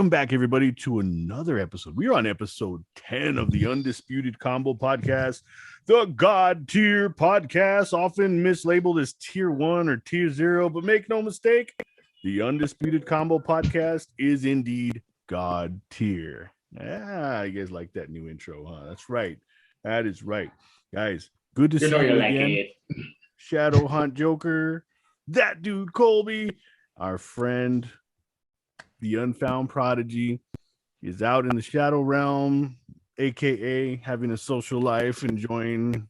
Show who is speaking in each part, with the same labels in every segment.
Speaker 1: Welcome back, everybody, to another episode. We are on episode 10 of the Undisputed Combo Podcast, the God tier podcast, often mislabeled as tier 1 or tier 0, but make no mistake, the Undisputed Combo Podcast is indeed God tier. You guys like that new intro, huh? That's right. That is right. Guys, good to see you again. Shadowhaunt Joker, that dude Colby, our friend, the Unfound Prodigy, is out in the shadow realm, aka having a social life, enjoying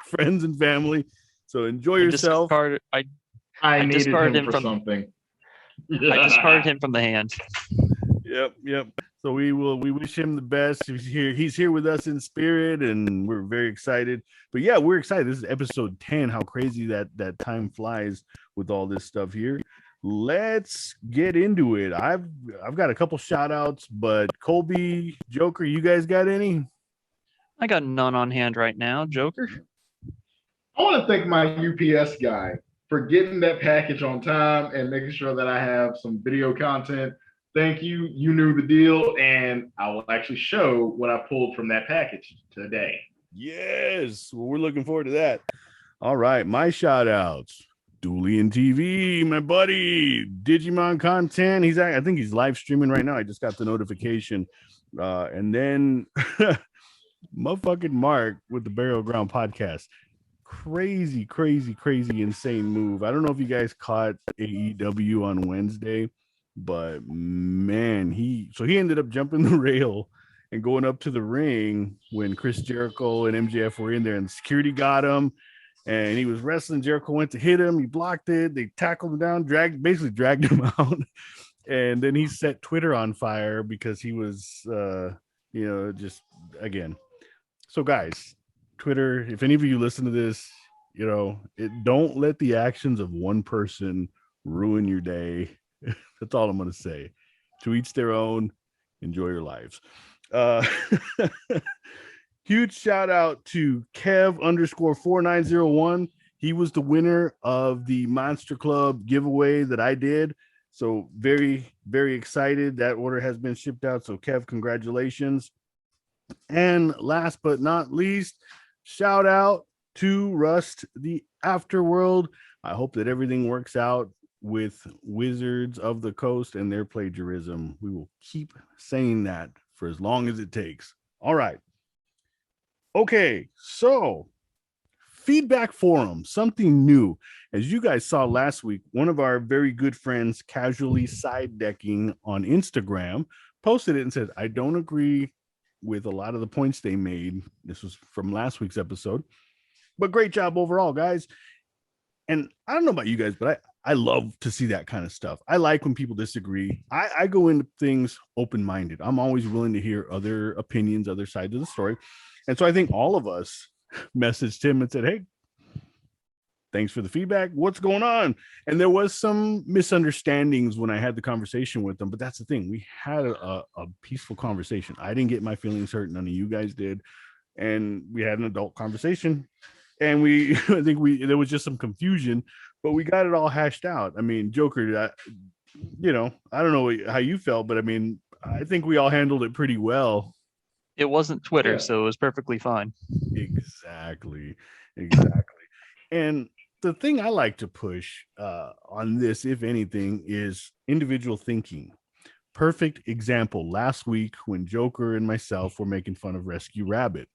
Speaker 1: friends and family. So enjoy yourself.
Speaker 2: I discarded him from something.
Speaker 3: I discarded him from the hand.
Speaker 1: Yep. So we wish him the best. He's here with us in spirit, and we're very excited. But yeah, we're excited. This is episode 10. How crazy that time flies with all this stuff here. Let's get into it. I've got a couple shout outs, but Colby, Joker, you guys got any?
Speaker 3: I got none on hand right now. Joker?
Speaker 2: I want to thank my UPS guy for getting that package on time and making sure that I have some video content. Thank you. You knew the deal, and I will actually show what I pulled from that package today.
Speaker 1: Yes. Well, we're looking forward to that. All right. My shout outs. Dualian TV, my buddy, Digimon content. I think he's live streaming right now. I just got the notification. And then motherfucking Mark with the Burial Ground podcast. Crazy, insane move. I don't know if you guys caught AEW on Wednesday, but man, he ended up jumping the rail and going up to the ring when Chris Jericho and MJF were in there, and security got him. And he was wrestling. Jericho went to hit him. He blocked it. They tackled him down, basically dragged him out. And then he set Twitter on fire because he was, just again. So guys, Twitter, if any of you listen to this, don't let the actions of one person ruin your day. That's all I'm going to say. To each their own. Enjoy your lives. Huge shout out to Kev_4901. He was the winner of the Monster Club giveaway that I did. So very, very excited. That order has been shipped out. So Kev, congratulations. And last but not least, shout out to Rust, the Afterworld. I hope that everything works out with Wizards of the Coast and their plagiarism. We will keep saying that for as long as it takes. All right. Okay, so feedback forum, something new. As you guys saw last week, one of our very good friends, Casually Side Decking on Instagram, posted it and said, I don't agree with a lot of the points they made. This was from last week's episode, but great job overall, guys. And I don't know about you guys, but I love to see that kind of stuff. I like when people disagree. I go into things open-minded. I'm always willing to hear other opinions, other sides of the story. And so I think all of us messaged him and said, hey, thanks for the feedback. What's going on? And there was some misunderstandings when I had the conversation with them. But that's the thing. We had a peaceful conversation. I didn't get my feelings hurt. None of you guys did. And we had an adult conversation. And there was just some confusion, but we got it all hashed out. I mean, Joker, I don't know how you felt, but I mean, I think we all handled it pretty well.
Speaker 3: It wasn't Twitter, so it was perfectly fine.
Speaker 1: Exactly. And the thing I like to push on this, if anything, is individual thinking. Perfect example. Last week when Joker and myself were making fun of Rescue Rabbit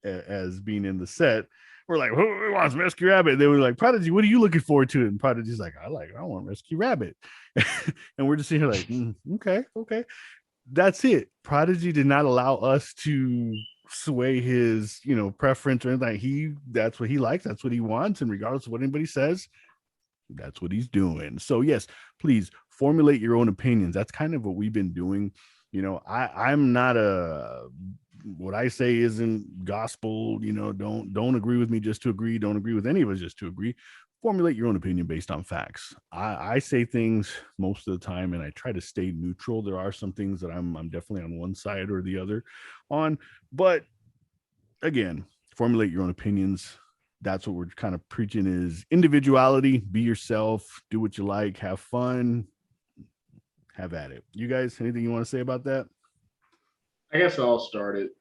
Speaker 1: as being in the set, we're like, who wants Rescue Rabbit? They were like, Prodigy, what are you looking forward to? And Prodigy's like, I want Rescue Rabbit. And we're just sitting here like, okay. That's it. Prodigy did not allow us to sway his, preference or anything. That's what he likes. That's what he wants. And regardless of what anybody says, that's what he's doing. So yes, please formulate your own opinions. That's kind of what we've been doing. I'm not what I say isn't gospel. Don't agree with me just to agree. Don't agree with any of us just to agree. Formulate your own opinion based on facts. I say things most of the time, and I try to stay neutral. There are some things that I'm definitely on one side or the other on, but again, formulate your own opinions. That's what we're kind of preaching is individuality. Be yourself. Do what you like. Have fun. have at it. You guys, anything you want to say about that?
Speaker 2: I guess I'll start it.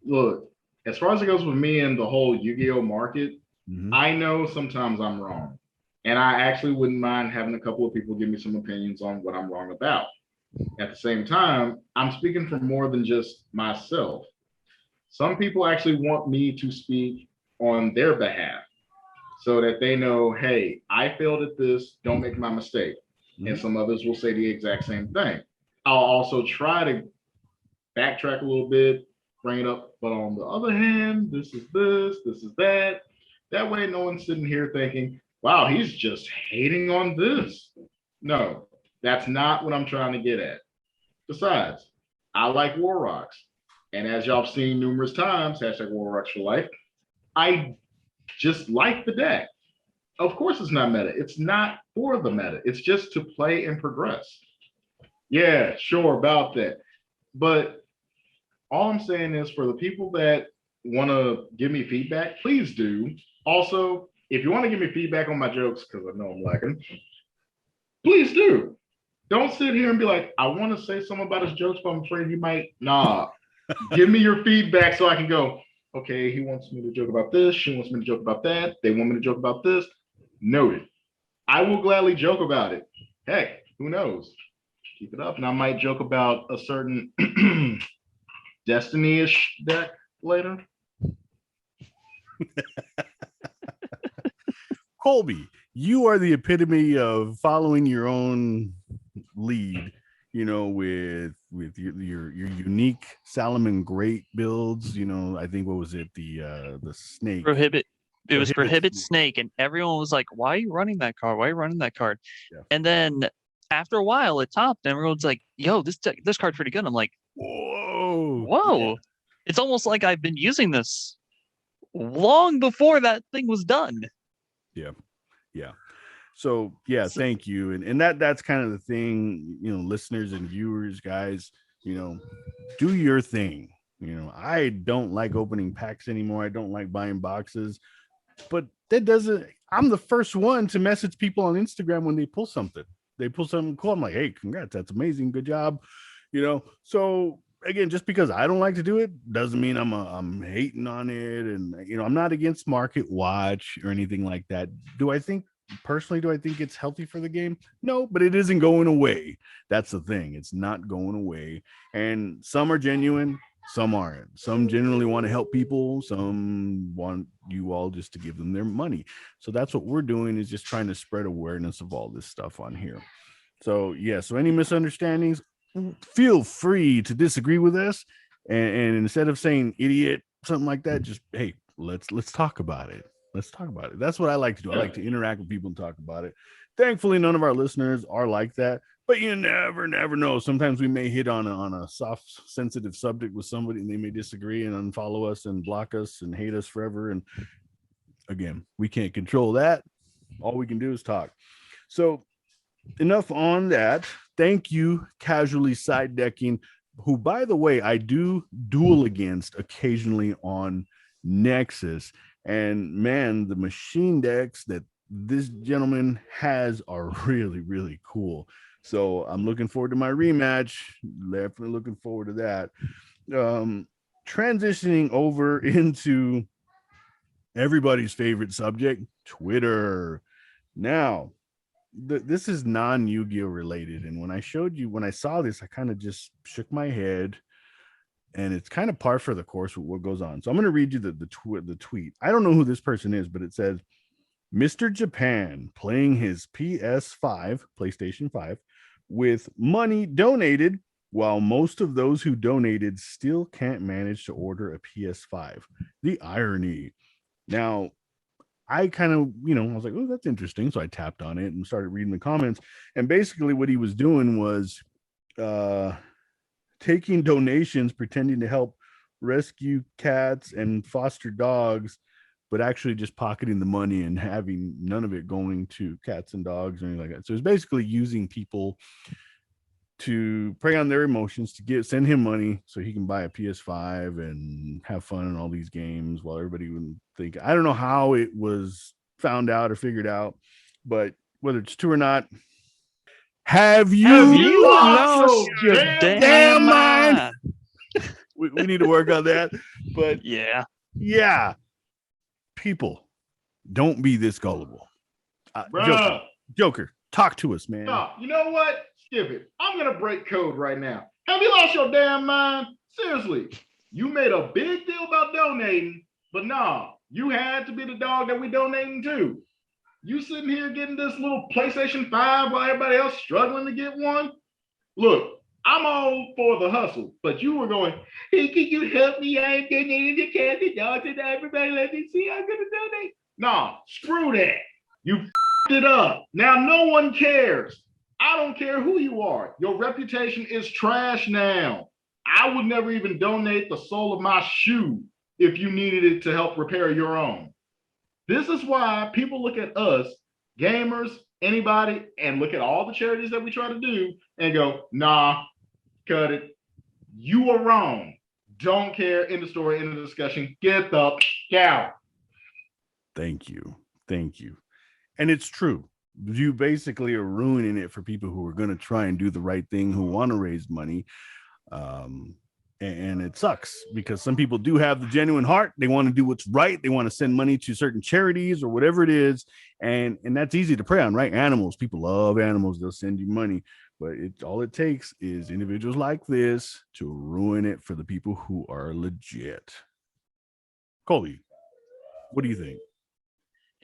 Speaker 2: Look, as far as it goes with me and the whole Yu-Gi-Oh market, I know sometimes I'm wrong. And I actually wouldn't mind having a couple of people give me some opinions on what I'm wrong about. At the same time, I'm speaking for more than just myself. Some people actually want me to speak on their behalf so that they know, hey, I failed at this, don't make my mistake. And some others will say the exact same thing. I'll also try to backtrack a little bit, bring it up, but on the other hand, this is that. That way, no one's sitting here thinking, wow, he's just hating on this. No, that's not what I'm trying to get at. Besides, I like War Rocks. And as y'all have seen numerous times, hashtag War Rocks for life, I just like the deck. Of course, it's not meta. It's not for the meta. It's just to play and progress. Yeah, sure about that. But all I'm saying is for the people that want to give me feedback, please do. Also, if you want to give me feedback on my jokes, because I know I'm lacking, please do. Don't sit here and be like, I want to say something about his jokes, but I'm afraid he might. Nah, give me your feedback so I can go, okay, he wants me to joke about this. She wants me to joke about that. They want me to joke about this. Noted. I will gladly joke about it. Heck, who knows? Keep it up. And I might joke about a certain Destiny-ish deck later.
Speaker 1: Colby, you are the epitome of following your own lead, you know, with your unique Salomon Great builds. You know, I think what was it, the snake
Speaker 3: it was prohibit snake, and everyone was like, why are you running that card? Why are you running that card?
Speaker 1: Yeah.
Speaker 3: And then after a while it topped and everyone's like, yo, this card's pretty good. I'm like, whoa.
Speaker 1: Yeah.
Speaker 3: It's almost like I've been using this long before that thing was done.
Speaker 1: Yeah. So yeah, thank you. And that's kind of the thing, you know, listeners and viewers, guys, you know, do your thing. You know, I don't like opening packs anymore. I don't like buying boxes, but that doesn't, I'm the first one to message people on Instagram when they pull something. They pull something cool. I'm like, hey, congrats, that's amazing. Good job. You know, so again, just because I don't like to do it doesn't mean I'm hating on it. And, you know, I'm not against Market Watch or anything like that. Do I think it's healthy for the game? No, but it isn't going away. That's the thing. It's not going away. And some are genuine, some aren't. Some generally want to help people. Some want you all just to give them their money. So that's what we're doing, is just trying to spread awareness of all this stuff on here. So yeah, so any misunderstandings, feel free to disagree with us. And instead of saying idiot, something like that, just, hey, let's talk about it. Let's talk about it. That's what I like to do. I like to interact with people and talk about it. Thankfully, none of our listeners are like that, but you never know. Sometimes we may hit on a soft, sensitive subject with somebody and they may disagree and unfollow us and block us and hate us forever. And again, we can't control that. All we can do is talk. So enough on that. Thank you, Casually Side Decking, who, by the way, I do duel against occasionally on Nexus. And man, the machine decks that this gentleman has are really, really cool. So I'm looking forward to my rematch. Definitely looking forward to that. Transitioning over into everybody's favorite subject, Twitter. Now, this is non-Yu-Gi-Oh related. And when I saw this, I kind of just shook my head. And it's kind of par for the course with what goes on. So I'm going to read you the tweet. I don't know who this person is, but it says, Mr. Japan playing his PlayStation 5, with money donated, while most of those who donated still can't manage to order a PS5. The irony. Now, I kind of, I was like, oh, that's interesting. So I tapped on it and started reading the comments. And basically what he was doing was taking donations, pretending to help rescue cats and foster dogs, but actually just pocketing the money and having none of it going to cats and dogs or anything like that. So it's basically using people to prey on their emotions to send him money so he can buy a PS5 and have fun in all these games while everybody would think. I don't know how it was found out or figured out, but whether it's true or not, Have you
Speaker 3: lost your
Speaker 1: damn mind? We need to work on that. But yeah, people, don't be this gullible. Joker, talk to us, man.
Speaker 2: No, you know what? Skip it. I'm going to break code right now. Have you lost your damn mind? Seriously, you made a big deal about donating, but nah, you had to be the dog that we donating to. You sitting here getting this little PlayStation 5 while everybody else struggling to get one? Look, I'm all for the hustle, but you were going, hey, can you help me? I am donating to Kathy Dog and everybody let me see I'm going to donate. Nah, screw that. You f***ed it up. Now no one cares. I don't care who you are. Your reputation is trash now. I would never even donate the sole of my shoe if you needed it to help repair your own. This is why people look at us, gamers, anybody, and look at all the charities that we try to do and go, nah, cut it. You are wrong. Don't care. End of story, end of discussion. Get the out.
Speaker 1: Thank you. And it's true. You basically are ruining it for people who are going to try and do the right thing, who want to raise money. And it sucks because some people do have the genuine heart. They want to do what's right. They want to send money to certain charities or whatever it is. And that's easy to prey on, right? Animals, people love animals. They'll send you money, but all it takes is individuals like this to ruin it for the people who are legit. Coley, what do you think?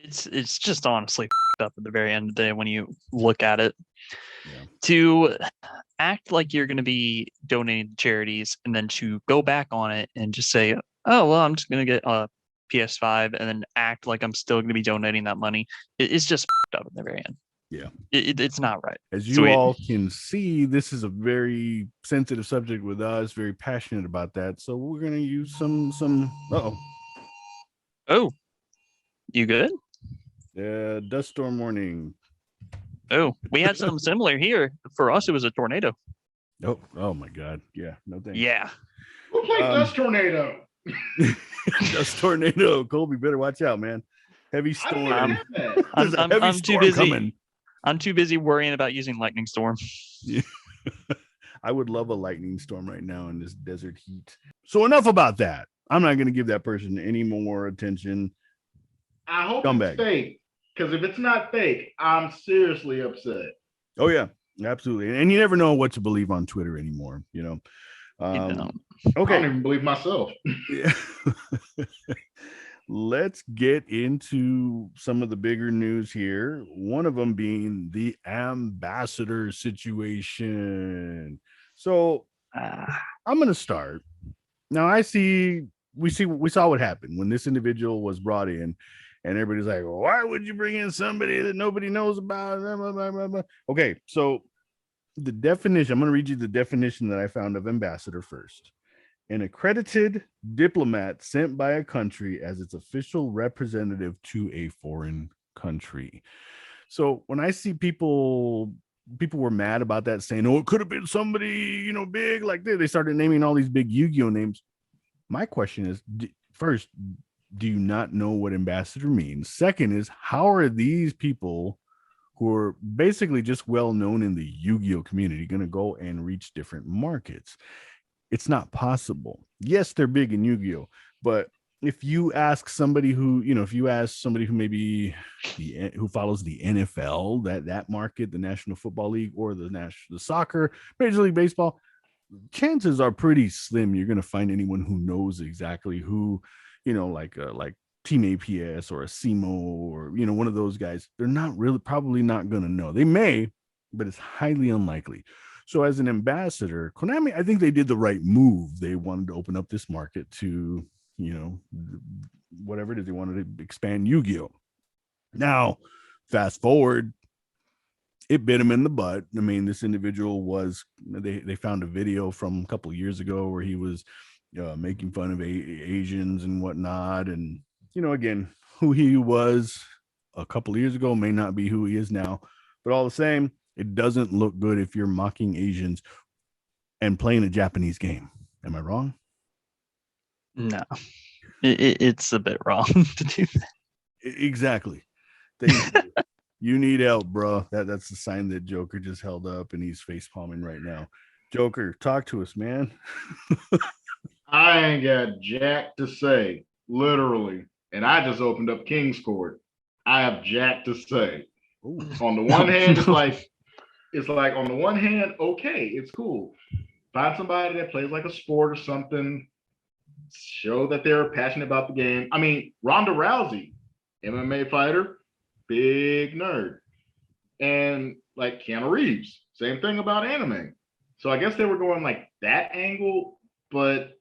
Speaker 3: It's just honestly up at the very end of the day when you look at it.
Speaker 1: Yeah.
Speaker 3: To act like you're going to be donating to charities and then to go back on it and just say, oh, well, I'm just going to get a PS5 and then act like I'm still going to be donating that money. It's just up at the very end.
Speaker 1: Yeah.
Speaker 3: It's not right.
Speaker 1: As you all can see, this is a very sensitive subject with us, very passionate about that. So we're going to use some.
Speaker 3: Oh, you good?
Speaker 1: Dust storm warning.
Speaker 3: Oh, we had something similar here. For us, it was a tornado.
Speaker 1: Oh my God. Yeah, no thanks.
Speaker 3: Yeah.
Speaker 2: Who played Dust Tornado?
Speaker 1: Dust tornado. Colby, better watch out, man. Heavy storm.
Speaker 3: I'm too busy. Coming. I'm too busy worrying about using lightning storm.
Speaker 1: Yeah. I would love a lightning storm right now in this desert heat. So enough about that. I'm not going to give that person any more attention.
Speaker 2: I hope it's fake. Because if it's not fake, I'm seriously upset.
Speaker 1: Oh, yeah, absolutely. And you never know what to believe on Twitter anymore, you know. Okay.
Speaker 2: I don't even believe myself.
Speaker 1: Yeah. Let's get into some of the bigger news here. One of them being the ambassador situation. So I'm going to start. Now, we saw what happened when this individual was brought in. And everybody's like, well, why would you bring in somebody that nobody knows about? Blah, blah, blah, blah. Okay, so the definition, I'm going to read you the definition that I found of ambassador first. An accredited diplomat sent by a country as its official representative to a foreign country. So when I see people were mad about that, saying, oh, it could have been somebody, big like this. They started naming all these big Yu-Gi-Oh names. My question is, first, do you not know what ambassador means? Second is, how are these people who are basically just well known in the Yu-Gi-Oh community going to go and reach different markets? It's not possible. Yes, they're big in Yu-Gi-Oh, but if you ask somebody who, maybe who follows the NFL, that market, the National Football League, or the soccer, Major League Baseball, chances are pretty slim you're going to find anyone who knows exactly who, like Team APS or a SEMO or, one of those guys. They're probably not going to know. They may, but it's highly unlikely. So as an ambassador, Konami, I think they did the right move. They wanted to open up this market to, whatever it is, they wanted to expand Yu-Gi-Oh. Now, fast forward, it bit him in the butt. I mean, this individual they found a video from a couple of years ago where he was making fun of Asians and whatnot. And, again, who he was a couple of years ago may not be who he is now. But all the same, it doesn't look good if you're mocking Asians and playing a Japanese game. Am I wrong?
Speaker 3: No, it's a bit wrong to do that.
Speaker 1: Exactly. You need help, bro. That's the sign that Joker just held up, and he's face palming right now. Joker, talk to us, man.
Speaker 2: I ain't got jack to say, literally. And I just opened up King's Court. I have jack to say.
Speaker 1: Ooh.
Speaker 2: On the one hand, it's like on the one hand, okay, it's cool. Find somebody that plays like a sport or something. Show that they're passionate about the game. I mean, Ronda Rousey, MMA fighter, big nerd. And like Keanu Reeves, same thing about anime. So I guess they were going like that angle, but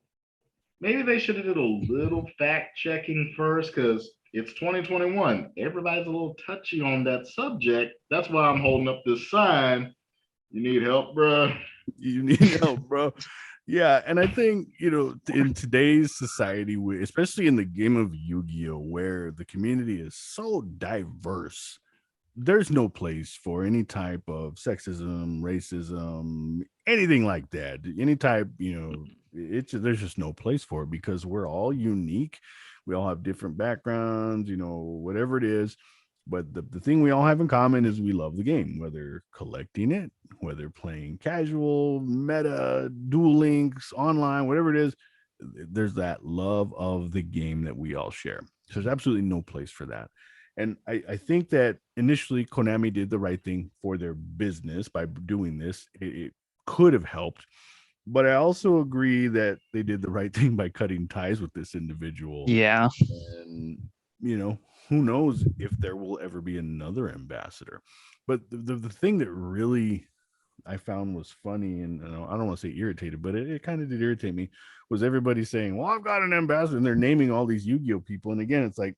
Speaker 2: maybe they should have did a little fact checking first because it's 2021. Everybody's a little touchy on that subject. That's why I'm holding up this sign. You need help, bro.
Speaker 1: You need help, bro. Yeah, and I think, in today's society, especially in the game of Yu-Gi-Oh, where the community is so diverse, there's no place for any type of sexism, racism, anything like that. Any type, there's just no place for it because we're all unique. We all have different backgrounds, whatever it is. But the thing we all have in common is we love the game, whether collecting it, whether playing casual, meta, Duel Links, online, whatever it is. There's that love of the game that we all share. So there's absolutely no place for that. And I think that initially Konami did the right thing for their business by doing this. It could have helped. But I also agree that they did the right thing by cutting ties with this individual.
Speaker 3: Yeah.
Speaker 1: And, who knows if there will ever be another ambassador. But the thing that really I found was funny, and I don't want to say irritated, but it kind of did irritate me, was everybody saying, well, I've got an ambassador, and they're naming all these Yu-Gi-Oh people. And again, it's like,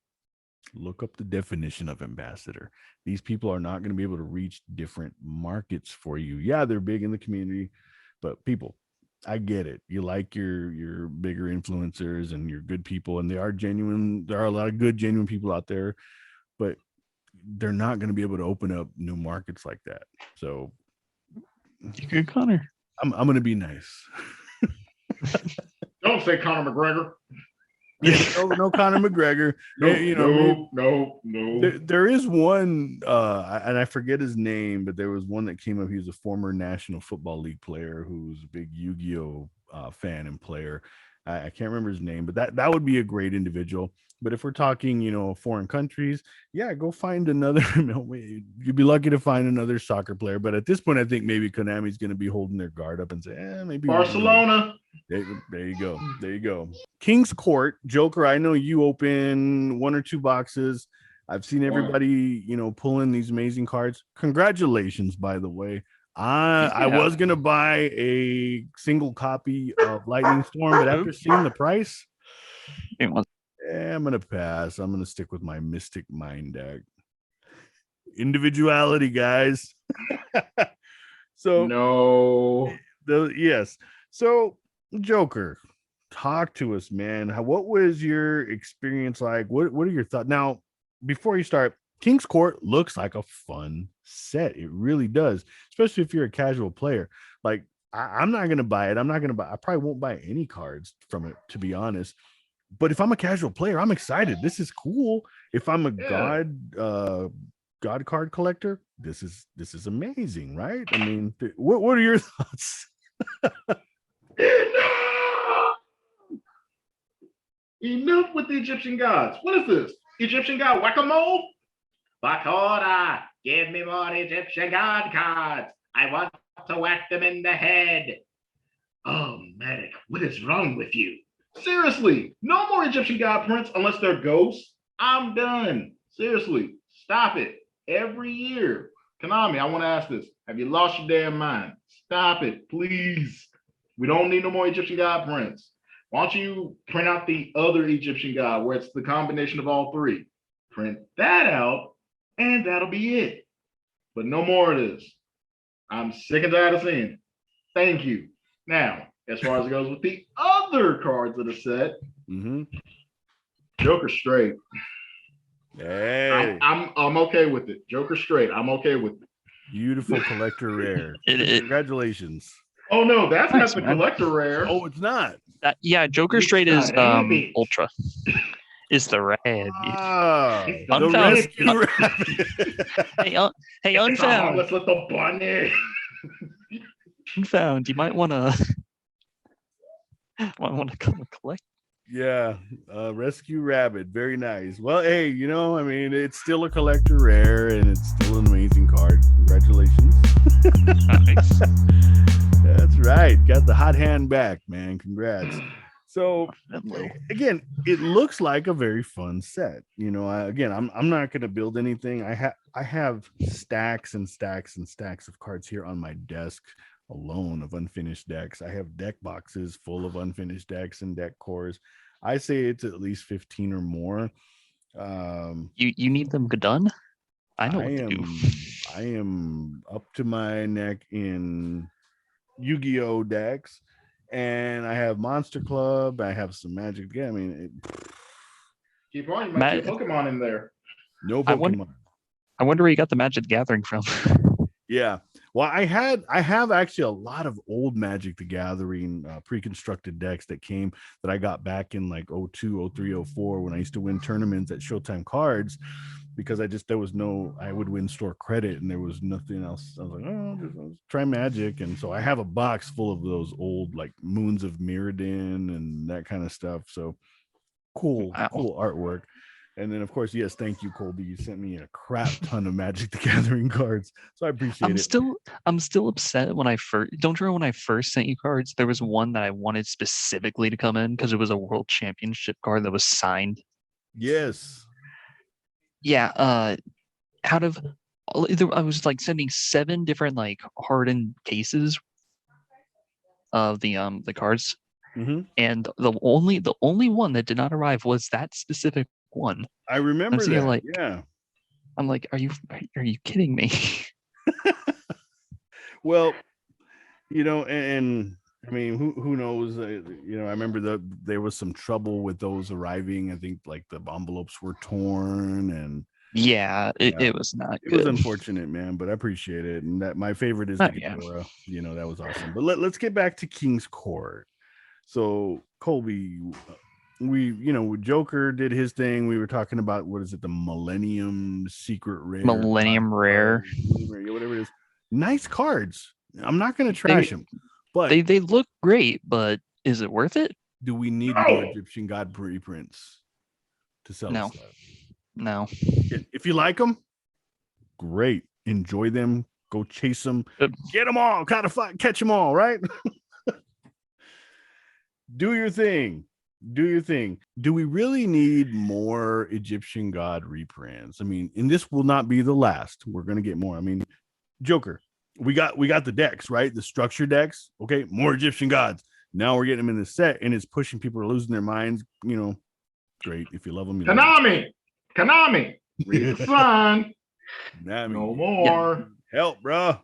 Speaker 1: look up the definition of ambassador. These people are not going to be able to reach different markets for you. Yeah, they're big in the community, but people, I get it. You like your bigger influencers and your good people, and they are genuine. There are a lot of good, genuine people out there, but they're not going to be able to open up new markets like that. So,
Speaker 3: you good, Connor?
Speaker 1: I'm going to be nice.
Speaker 2: Don't say Conor McGregor.
Speaker 1: No Conor McGregor.
Speaker 2: No.
Speaker 1: There is one, and I forget his name, but there was one that came up. He was a former National Football League player who's a big Yu-Gi-Oh fan and player. I can't remember his name, but that would be a great individual. But if we're talking, foreign countries, yeah, go find another. You'd be lucky to find another soccer player. But at this point, I think maybe Konami's going to be holding their guard up and say, maybe
Speaker 2: Barcelona.
Speaker 1: There you go. There you go. King's Court, Joker. I know you open 1 or 2 boxes. I've seen everybody, pull in these amazing cards. Congratulations, by the way. I was gonna buy a single copy of Lightning Storm, but after seeing the price, I'm gonna pass. I'm gonna stick with my Mystic Mind deck. Individuality, guys. So
Speaker 2: no.
Speaker 1: Yes. So Joker, talk to us, man. What was your experience like? What are your thoughts? Now, before you start, King's Court looks like a fun set. It really does, especially if you're a casual player. Like, I'm not going to buy it. I probably won't buy any cards from it, to be honest. But if I'm a casual player, I'm excited. This is cool. If I'm a God card collector, this is amazing, right? I mean, what are your thoughts?
Speaker 2: Enough with the Egyptian gods. What is this? Egyptian god whack-a-mole? Bakora, give me more Egyptian god cards. I want to whack them in the head. Oh, medic, what is wrong with you? Seriously, no more Egyptian god prints unless they're ghosts. I'm done. Seriously, stop it. Every year. Konami, I want to ask this. Have you lost your damn mind? Stop it, please. We don't need no more Egyptian god prints. Why don't you print out the other Egyptian god where it's the combination of all three? Print that out, and that'll be it. But no more of this. I'm sick and tired of seeing it. Thank you. Now, as far as it goes with the other cards of the set, Joker straight.
Speaker 1: Hey,
Speaker 2: I'm okay with it. Joker straight. I'm okay with it.
Speaker 1: Beautiful collector rare. Congratulations.
Speaker 2: Oh no, that's not the collector rare.
Speaker 1: Oh, it's not.
Speaker 3: Joker straight is ultra. is the red.
Speaker 1: Ah,
Speaker 2: It's
Speaker 1: the
Speaker 3: Unfound-
Speaker 1: rescue rabbit.
Speaker 3: Hey,
Speaker 2: It's a
Speaker 3: Unfound.
Speaker 2: harmless little bunny.
Speaker 3: Unfound. You might want to come collect.
Speaker 1: Yeah, rescue rabbit. Very nice. Well, hey, I mean, it's still a collector rare, and it's still an amazing card. Congratulations.
Speaker 3: Nice.
Speaker 1: That's right. Got the hot hand back, man. Congrats. So again, it looks like a very fun set. I'm not going to build anything. I have stacks and stacks and stacks of cards here on my desk alone of unfinished decks. I have deck boxes full of unfinished decks and deck cores. I say it's at least 15 or more.
Speaker 3: You need them done? I know what to do.
Speaker 1: I am up to my neck in Yu-Gi-Oh decks, and I have Monster Club. I have some Magic. Yeah, I mean,
Speaker 2: Keep on, you might get Pokemon in there.
Speaker 1: No Pokemon.
Speaker 3: I wonder where you got the Magic the Gathering from.
Speaker 1: Yeah. Well, I have actually a lot of old Magic the Gathering pre-constructed decks that I got back in like 02, 03, 04 when I used to win tournaments at Showtime Cards, because I would win store credit and there was nothing else. I was like, just try Magic. And so I have a box full of those old like Moons of Mirrodin and that kind of stuff. So cool artwork. And then, of course, yes, thank you, Colby. You sent me a crap ton of Magic the Gathering cards, so I appreciate it.
Speaker 3: I'm still upset when I first. Don't you remember when I first sent you cards? There was one that I wanted specifically to come in because it was a World Championship card that was signed.
Speaker 1: Yes.
Speaker 3: Yeah. I was like sending 7 different like hardened cases of the cards, and the only one that did not arrive was that specific one.
Speaker 1: I remember that. Like, yeah.
Speaker 3: I'm like, are you kidding me?
Speaker 1: Well, and I mean, who knows? I remember there was some trouble with those arriving. I think like the envelopes were torn, and
Speaker 3: it was not.
Speaker 1: It was unfortunate, man, but I appreciate it. And that my favorite is the Ghidorah. That was awesome. But let's get back to King's Court. So Colby. Joker did his thing. We were talking about, what is it, the Millennium Secret Rare?
Speaker 3: Millennium Rare.
Speaker 1: Whatever it is. Nice cards. I'm not going to trash them. But
Speaker 3: they look great, but is it worth it?
Speaker 1: Do we need more Egyptian God reprints to sell
Speaker 3: No.
Speaker 1: stuff?
Speaker 3: No.
Speaker 1: If you like them, great. Enjoy them. Go chase them. Get them all. Catch them all, right? Do your thing. Do we really need more Egyptian God reprints? I mean, and this will not be the last. We're going to get more. I mean, Joker, we got the decks, right? The structure decks. Okay, more Egyptian gods. Now we're getting them in the set, and it's pushing people to losing their minds. Great. If you love them,
Speaker 2: Konami, read the sign.
Speaker 1: No
Speaker 2: more.
Speaker 1: Yeah. Help, bro.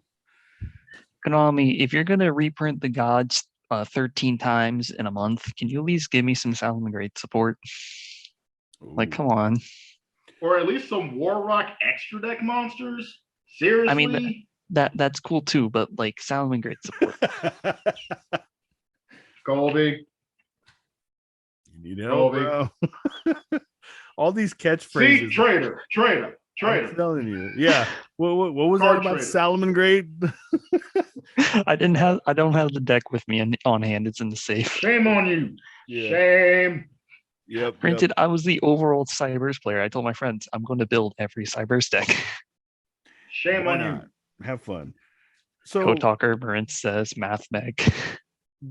Speaker 3: Konami, if you're going to reprint the gods 13 times in a month, can you at least give me some Salomon Great support? Ooh. Like, come on.
Speaker 2: Or at least some Warrock extra deck monsters? Seriously?
Speaker 3: I mean, that's cool too, but like Salomon Great support.
Speaker 2: Colby.
Speaker 1: You need help, bro. All these catchphrases.
Speaker 2: See, traitor.
Speaker 1: I'm telling you. Yeah. What was that about Salomon Great?
Speaker 3: I don't have the deck with me on hand. It's in the safe.
Speaker 2: Shame on you. Yeah. Shame.
Speaker 1: Yep.
Speaker 3: Granted, I was the overall Cybers player. I told my friends I'm going to build every Cybers deck.
Speaker 2: Shame on you.
Speaker 1: Have fun. So
Speaker 3: Code Talker, Marint says, Math Meg.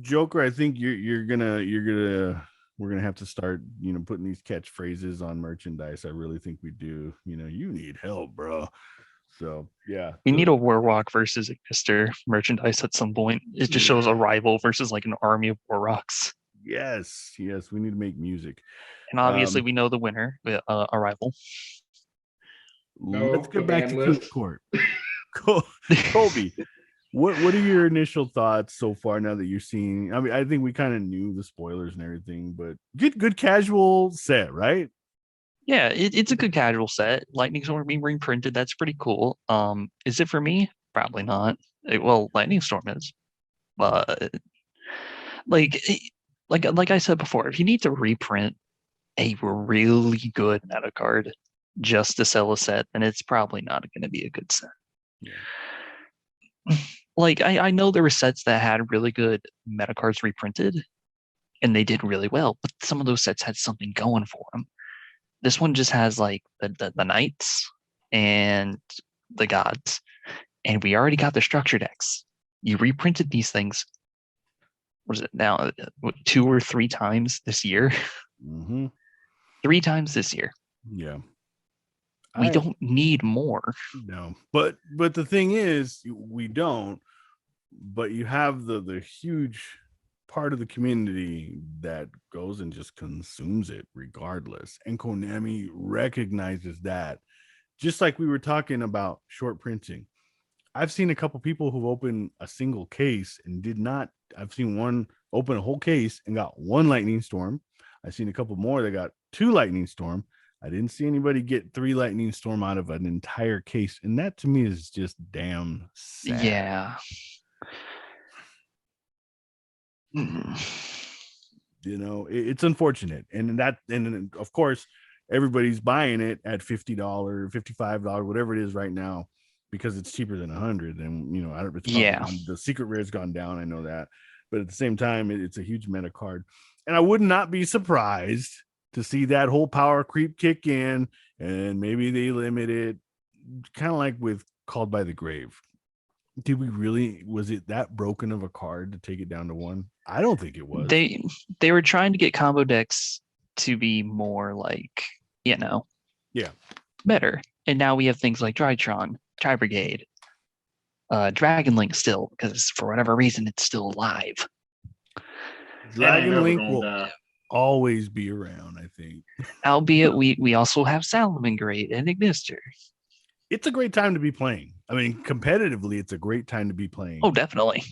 Speaker 1: Joker, I think we're gonna have to start, putting these catchphrases on merchandise. I really think we do. You need help, bro. So yeah,
Speaker 3: we need a Warrock versus Exister merchandise at some point. It just shows a rival versus like an army of Warrocks.
Speaker 1: Yes, we need to make music,
Speaker 3: and obviously we know the winner, a rival.
Speaker 1: Let's get back to King's Court. Colby, what are your initial thoughts so far now that you're seeing? I mean, I think we kind of knew the spoilers and everything, but good casual set, right?
Speaker 3: Yeah, it's a good casual set. Lightning Storm being reprinted, that's pretty cool. Is it for me? Probably not. Lightning Storm is, but like I said before, if you need to reprint a really good meta card just to sell a set, then it's probably not going to be a good set.
Speaker 1: Yeah.
Speaker 3: Like I know there were sets that had really good meta cards reprinted and they did really well, but some of those sets had something going for them. This one just has like the knights and the gods, and we already got the structure decks. You reprinted these things. What is it now? 2 or 3 times this year?
Speaker 1: Mm-hmm.
Speaker 3: 3 times this year.
Speaker 1: Yeah.
Speaker 3: We don't need more.
Speaker 1: No, but the thing is, we don't. But you have the huge part of the community that goes and just consumes it regardless, and Konami recognizes that. Just like we were talking about short printing, I've seen a couple people who've opened a single case and did not. I've seen one open a whole case and got 1 lightning storm. I've seen a couple more that got 2 lightning storm. I didn't see anybody get 3 lightning storm out of an entire case, and that to me is just damn sad.
Speaker 3: Yeah.
Speaker 1: You know, it's unfortunate, and of course everybody's buying it at $50, $55, whatever it is right now, because it's cheaper than 100. And you know, I don't. The secret rare's gone down. I know that, but at the same time, it's a huge meta card, and I would not be surprised to see that whole power creep kick in, and maybe they limit it, kind of like with Called by the Grave. Was it that broken of a card to take it down to 1? I don't think it was.
Speaker 3: They were trying to get combo decks to be more like, better. And now we have things like Drytron, Tri Brigade, Dragon Link still, because for whatever reason it's still alive.
Speaker 1: Dragon Link will always be around, I think.
Speaker 3: Albeit we also have Salamangreat and Ignister.
Speaker 1: It's a great time to be playing. I mean, competitively, it's a great time to be playing.
Speaker 3: Oh, definitely.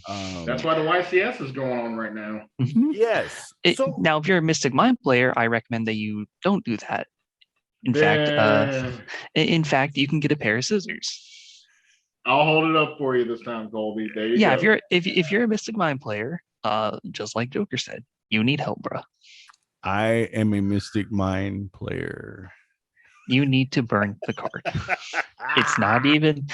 Speaker 2: That's why the YCS is going on right now.
Speaker 3: Mm-hmm.
Speaker 1: Yes.
Speaker 3: Now, if you're a Mystic Mind player, I recommend that you don't do that. In fact, you can get a pair of scissors.
Speaker 2: I'll hold it up for you this time, Colby. There you
Speaker 3: go. If you're a Mystic Mind player, just like Joker said, you need help, bro.
Speaker 1: I am a Mystic Mind player.
Speaker 3: You need to burn the card. It's not even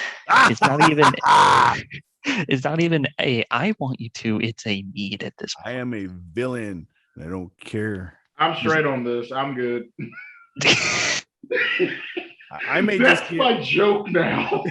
Speaker 3: a I want you to, it's a need at this point.
Speaker 1: I am a villain and I don't care.
Speaker 2: I'm straight on this. I'm good.
Speaker 1: I may
Speaker 2: That's
Speaker 1: just
Speaker 2: my joke now.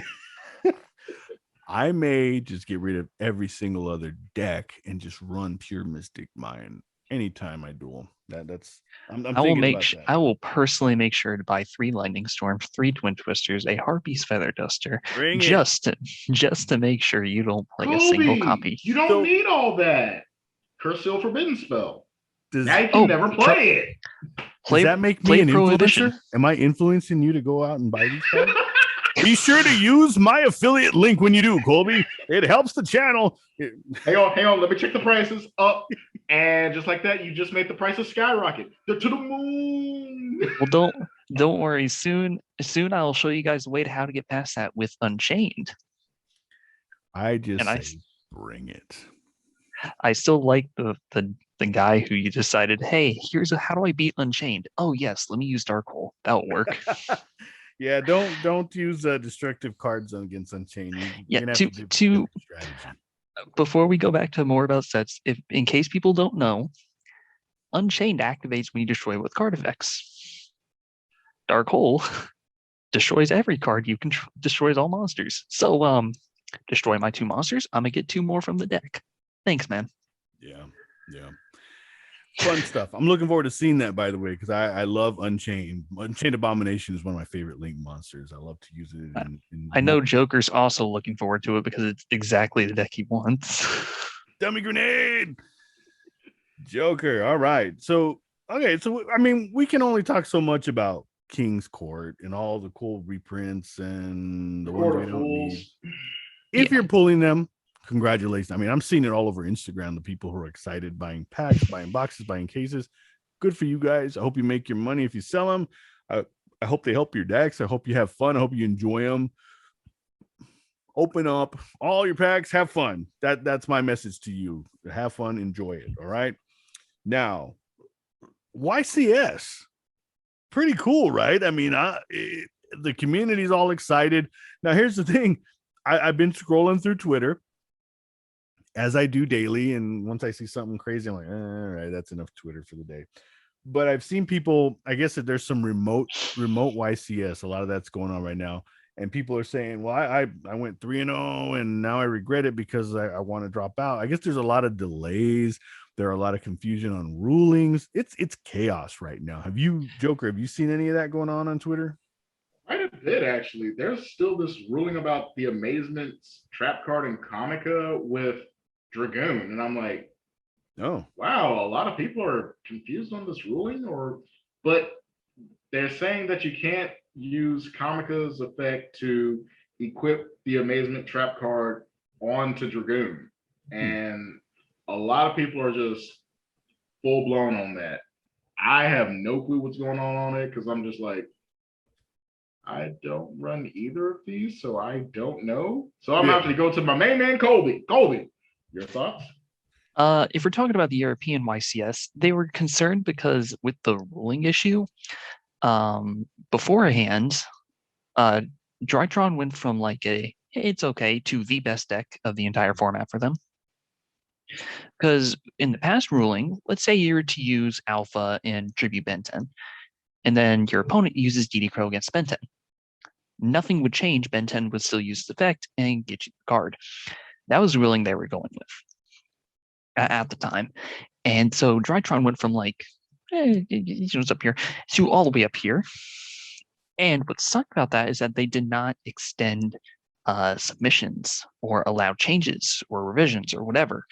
Speaker 1: I may just get rid of every single other deck and just run pure Mystic Mind anytime I duel.
Speaker 3: I will personally make sure to buy 3 Lightning Storms, 3 Twin Twisters, a Harpy's Feather Duster, just to make sure you don't play a single copy.
Speaker 2: You don't need all that. Curse Seal Forbidden Spell. Now you can never play it.
Speaker 1: Does that make me an influencer? Am I influencing you to go out and buy these cards? Be sure to use my affiliate link when you do, Colby. It helps the channel.
Speaker 2: Hang on. Let me check the prices up. And just like that, you just made the prices skyrocket. They're to the moon.
Speaker 3: Well, don't worry. Soon I'll show you guys a way to how to get past that with Unchained.
Speaker 1: Bring it.
Speaker 3: I still like the guy who you decided, hey, here's how do I beat Unchained? Oh yes, let me use Darkhold. That'll work.
Speaker 1: Yeah, don't use destructive cards against Unchained.
Speaker 3: Before we go back to more about sets, in case people don't know, Unchained activates when you destroy with card effects. Darkhold destroys every card you can destroys all monsters. So destroy my 2 monsters, I'm gonna get 2 more from the deck. Thanks, man.
Speaker 1: Yeah. Fun stuff. I'm looking forward to seeing that, by the way, because I love Unchained. Unchained Abomination is one of my favorite Link monsters. I love to use it.
Speaker 3: I know Joker's also looking forward to it because it's exactly the deck he wants.
Speaker 1: Dummy grenade! Joker. All right. So, I mean, we can only talk so much about King's Court and all the cool reprints and the ones we don't need. If you're pulling them, congratulations. I mean, I'm seeing it all over Instagram. The people who are excited buying packs, buying boxes, buying cases. Good for you guys. I hope you make your money if you sell them. I hope they help your decks. I hope you have fun. I hope you enjoy them. Open up all your packs. Have fun. That's my message to you. Have fun. Enjoy it. All right. Now, YCS. pretty cool, right? I mean, the community's all excited. Now, here's the thing. I've been scrolling through Twitter as I do daily, and once I see something crazy, I'm like, all right, that's enough Twitter for the day. But I've seen people, I guess that there's some remote YCS, a lot of that's going on right now. And people are saying, well, I went 3-0 and now I regret it because I want to drop out. I guess there's a lot of delays. There are a lot of confusion on rulings. It's chaos right now. Joker, have you seen any of that going on Twitter?
Speaker 2: Quite a bit, actually. There's still this ruling about the Amazement's trap card in Comica with Dragoon. And I'm like,
Speaker 1: oh,
Speaker 2: wow, a lot of people are confused on this ruling, but they're saying that you can't use Comica's effect to equip the Amazement trap card onto Dragoon. And a lot of people are just full blown on that. I have no clue what's going on it because I'm just like, I don't run either of these, so I don't know. So I'm going to go to my main man, Colby. Colby, your thoughts?
Speaker 3: If we're talking about the European YCS, they were concerned because with the ruling issue, beforehand, Drytron went from like it's okay to the best deck of the entire format for them. Because in the past ruling, let's say you were to use Alpha in Tribute Ben 10, and then your opponent uses DD Crow against Ben 10. Nothing would change. Ben 10 would still use the effect and get you the card. That was the ruling they were going with at the time. And so Drytron went from like, it's up here, to all the way up here. And what sucked about that is that they did not extend submissions or allow changes or revisions or whatever.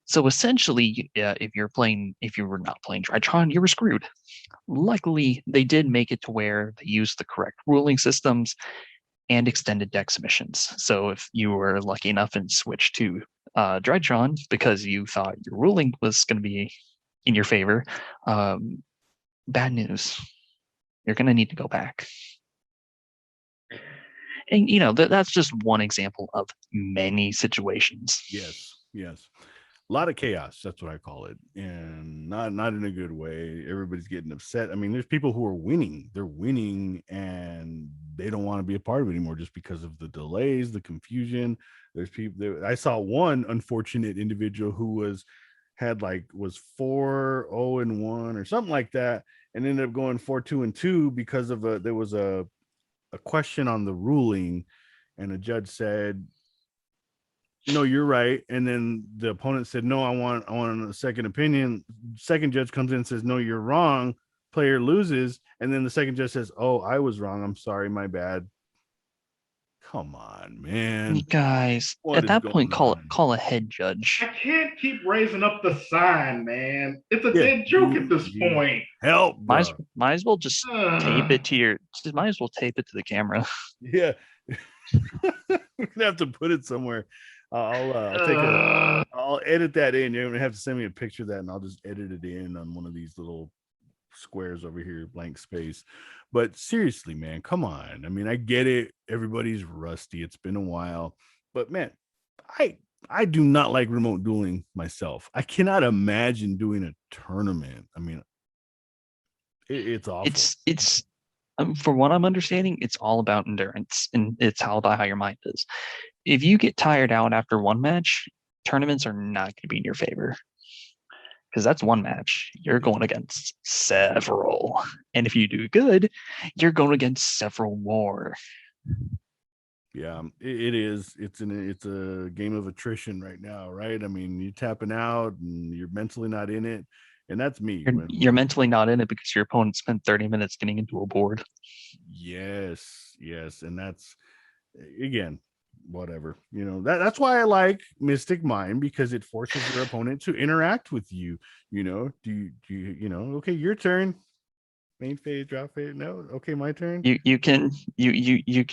Speaker 3: So essentially, if you were not playing Drytron, you were screwed. Luckily, they did make it to where they used the correct ruling systems and extended deck submissions. So if you were lucky enough and switched to Drytron because you thought your ruling was going to be in your favor, bad news. You're going to need to go back. And, that's just one example of many situations.
Speaker 1: Yes. A lot of chaos. That's what I call it. And not in a good way. Everybody's getting upset. I mean, there's people who are winning. They're winning and they don't want to be a part of it anymore just because of the delays, the confusion. There's people I saw one unfortunate individual who was 4-0-1 or something like that, and ended up going 4-2-2 because of there was a question on the ruling, and a judge said, no, you're right. And then the opponent said, no, I want a second opinion. Second judge comes in and says, no, you're wrong. Player loses. And then the second judge says, oh, I was wrong. I'm sorry. My bad. Come on, man.
Speaker 3: You guys, at that point, call a head judge.
Speaker 2: I can't keep raising up the sign, man. It's a dead joke at this point.
Speaker 1: Help.
Speaker 3: Might as well just tape it to the camera.
Speaker 1: Yeah. We're gonna have to put it somewhere. I'll edit that in. You're gonna have to send me a picture of that, and I'll just edit it in on one of these little squares over here, blank space. But seriously, man, come on. I mean, I get it. Everybody's rusty. It's been a while, but man, I do not like remote dueling myself. I cannot imagine doing a tournament. I mean, it's awful.
Speaker 3: It's for what I'm understanding, it's all about endurance, and it's all about how your mind is. If you get tired out after one match, tournaments are not going to be in your favor. Because that's one match. You're going against several. And if you do good, you're going against several more.
Speaker 1: Yeah, it is. It's a game of attrition right now, right? I mean, you're tapping out and you're mentally not in it. And that's me.
Speaker 3: You're mentally not in it because your opponent spent 30 minutes getting into a board.
Speaker 1: Yes. And that's, again, whatever. That's why I like Mystic Mind, because it forces your opponent to interact with you. Do you okay, your turn. Main phase, drop phase. No, okay, my turn.
Speaker 3: You can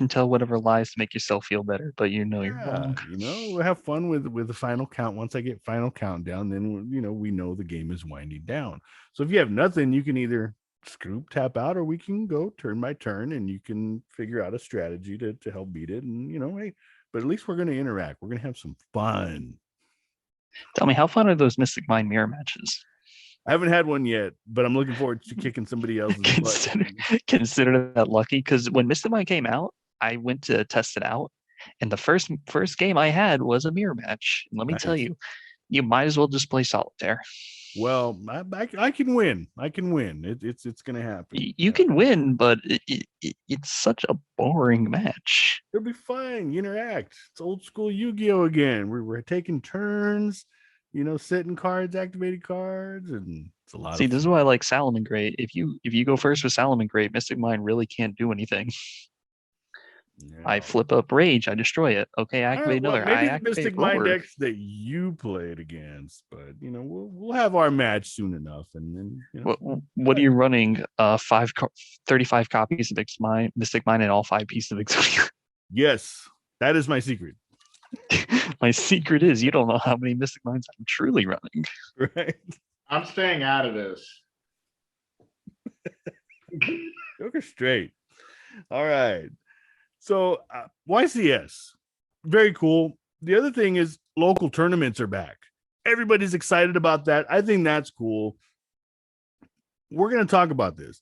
Speaker 3: tell whatever lies to make yourself feel better, but you're wrong.
Speaker 1: We'll have fun with the final count. Once I get final countdown, then we know the game is winding down. So if you have nothing, you can either scoop, tap out, or we can go turn by turn, and you can figure out a strategy to help beat it. And hey, but at least we're going to interact. We're going to have some fun.
Speaker 3: Tell me, how fun are those Mystic Mind mirror matches?
Speaker 1: I haven't had one yet, but I'm looking forward to kicking somebody else's butt.
Speaker 3: Consider that lucky, because when Mystic Mine came out, I went to test it out, and the first game I had was a mirror match. And let me tell
Speaker 1: Nice.
Speaker 3: you might as well just play solitaire.
Speaker 1: Well, I can win. I can win. It's gonna happen.
Speaker 3: You can win, but it's such a boring match.
Speaker 1: It'll be fine. You interact. It's old school Yu-Gi-Oh again. We're taking turns, setting cards, activated cards, and it's a lot
Speaker 3: See,
Speaker 1: of
Speaker 3: this is
Speaker 1: fun.
Speaker 3: why I like Salamangreat. If you go first with Salamangreat, Mystic Mine really can't do anything. I
Speaker 1: Yeah.
Speaker 3: flip up Rage, I destroy it. Okay,
Speaker 1: All
Speaker 3: activate
Speaker 1: right, well,
Speaker 3: another. I
Speaker 1: maybe the
Speaker 3: activate
Speaker 1: Mystic Mind
Speaker 3: forward.
Speaker 1: decks that you played against, but we'll have our match soon enough, and then
Speaker 3: What are you running? 35 copies of Mystic Mine, and all 5 pieces of Exodia.
Speaker 1: Yes, that is my secret.
Speaker 3: My secret is you don't know how many Mystic Mines I'm truly running.
Speaker 1: Right?
Speaker 2: I'm staying out of this.
Speaker 1: Joker straight. All right. So YCS, very cool. The other thing is local tournaments are back. Everybody's excited about that. I think that's cool. We're going to talk about this.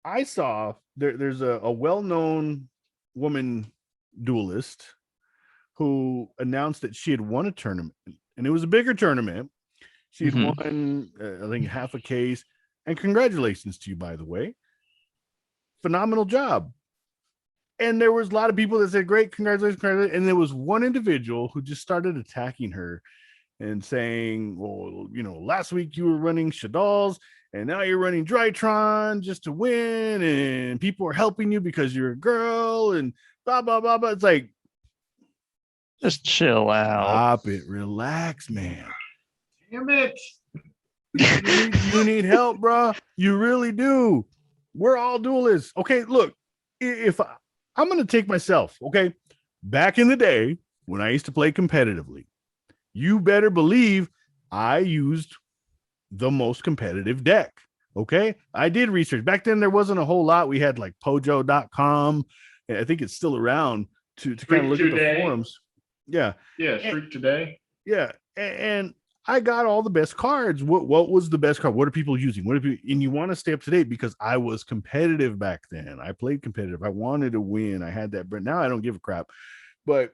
Speaker 1: I saw there's a well-known woman duelist who announced that she had won a tournament, and it was a bigger tournament. She had won, I think, half a case. And congratulations to you, by the way. Phenomenal job. And there was a lot of people that said, great, congratulations. And there was one individual who just started attacking her and saying, well, last week you were running Shadow's and now you're running Drytron just to win. And people are helping you because you're a girl and blah, blah, blah, blah. It's like,
Speaker 3: just chill out.
Speaker 1: Stop it. Relax, man.
Speaker 2: Damn it.
Speaker 1: You need help, bro. You really do. We're all duelists. Okay, look, if I'm going to take myself, okay, back in the day when I used to play competitively, you better believe I used the most competitive deck. Okay, I did research. Back then, there wasn't a whole lot. We had like Pojo.com. And I think it's still around to kind of look at the forums. Yeah.
Speaker 2: Yeah, Shriek Today.
Speaker 1: Yeah. And I got all the best cards. What was the best card? What are people using? And you want to stay up to date because I was competitive back then. I played competitive. I wanted to win. I had that, but now I don't give a crap. But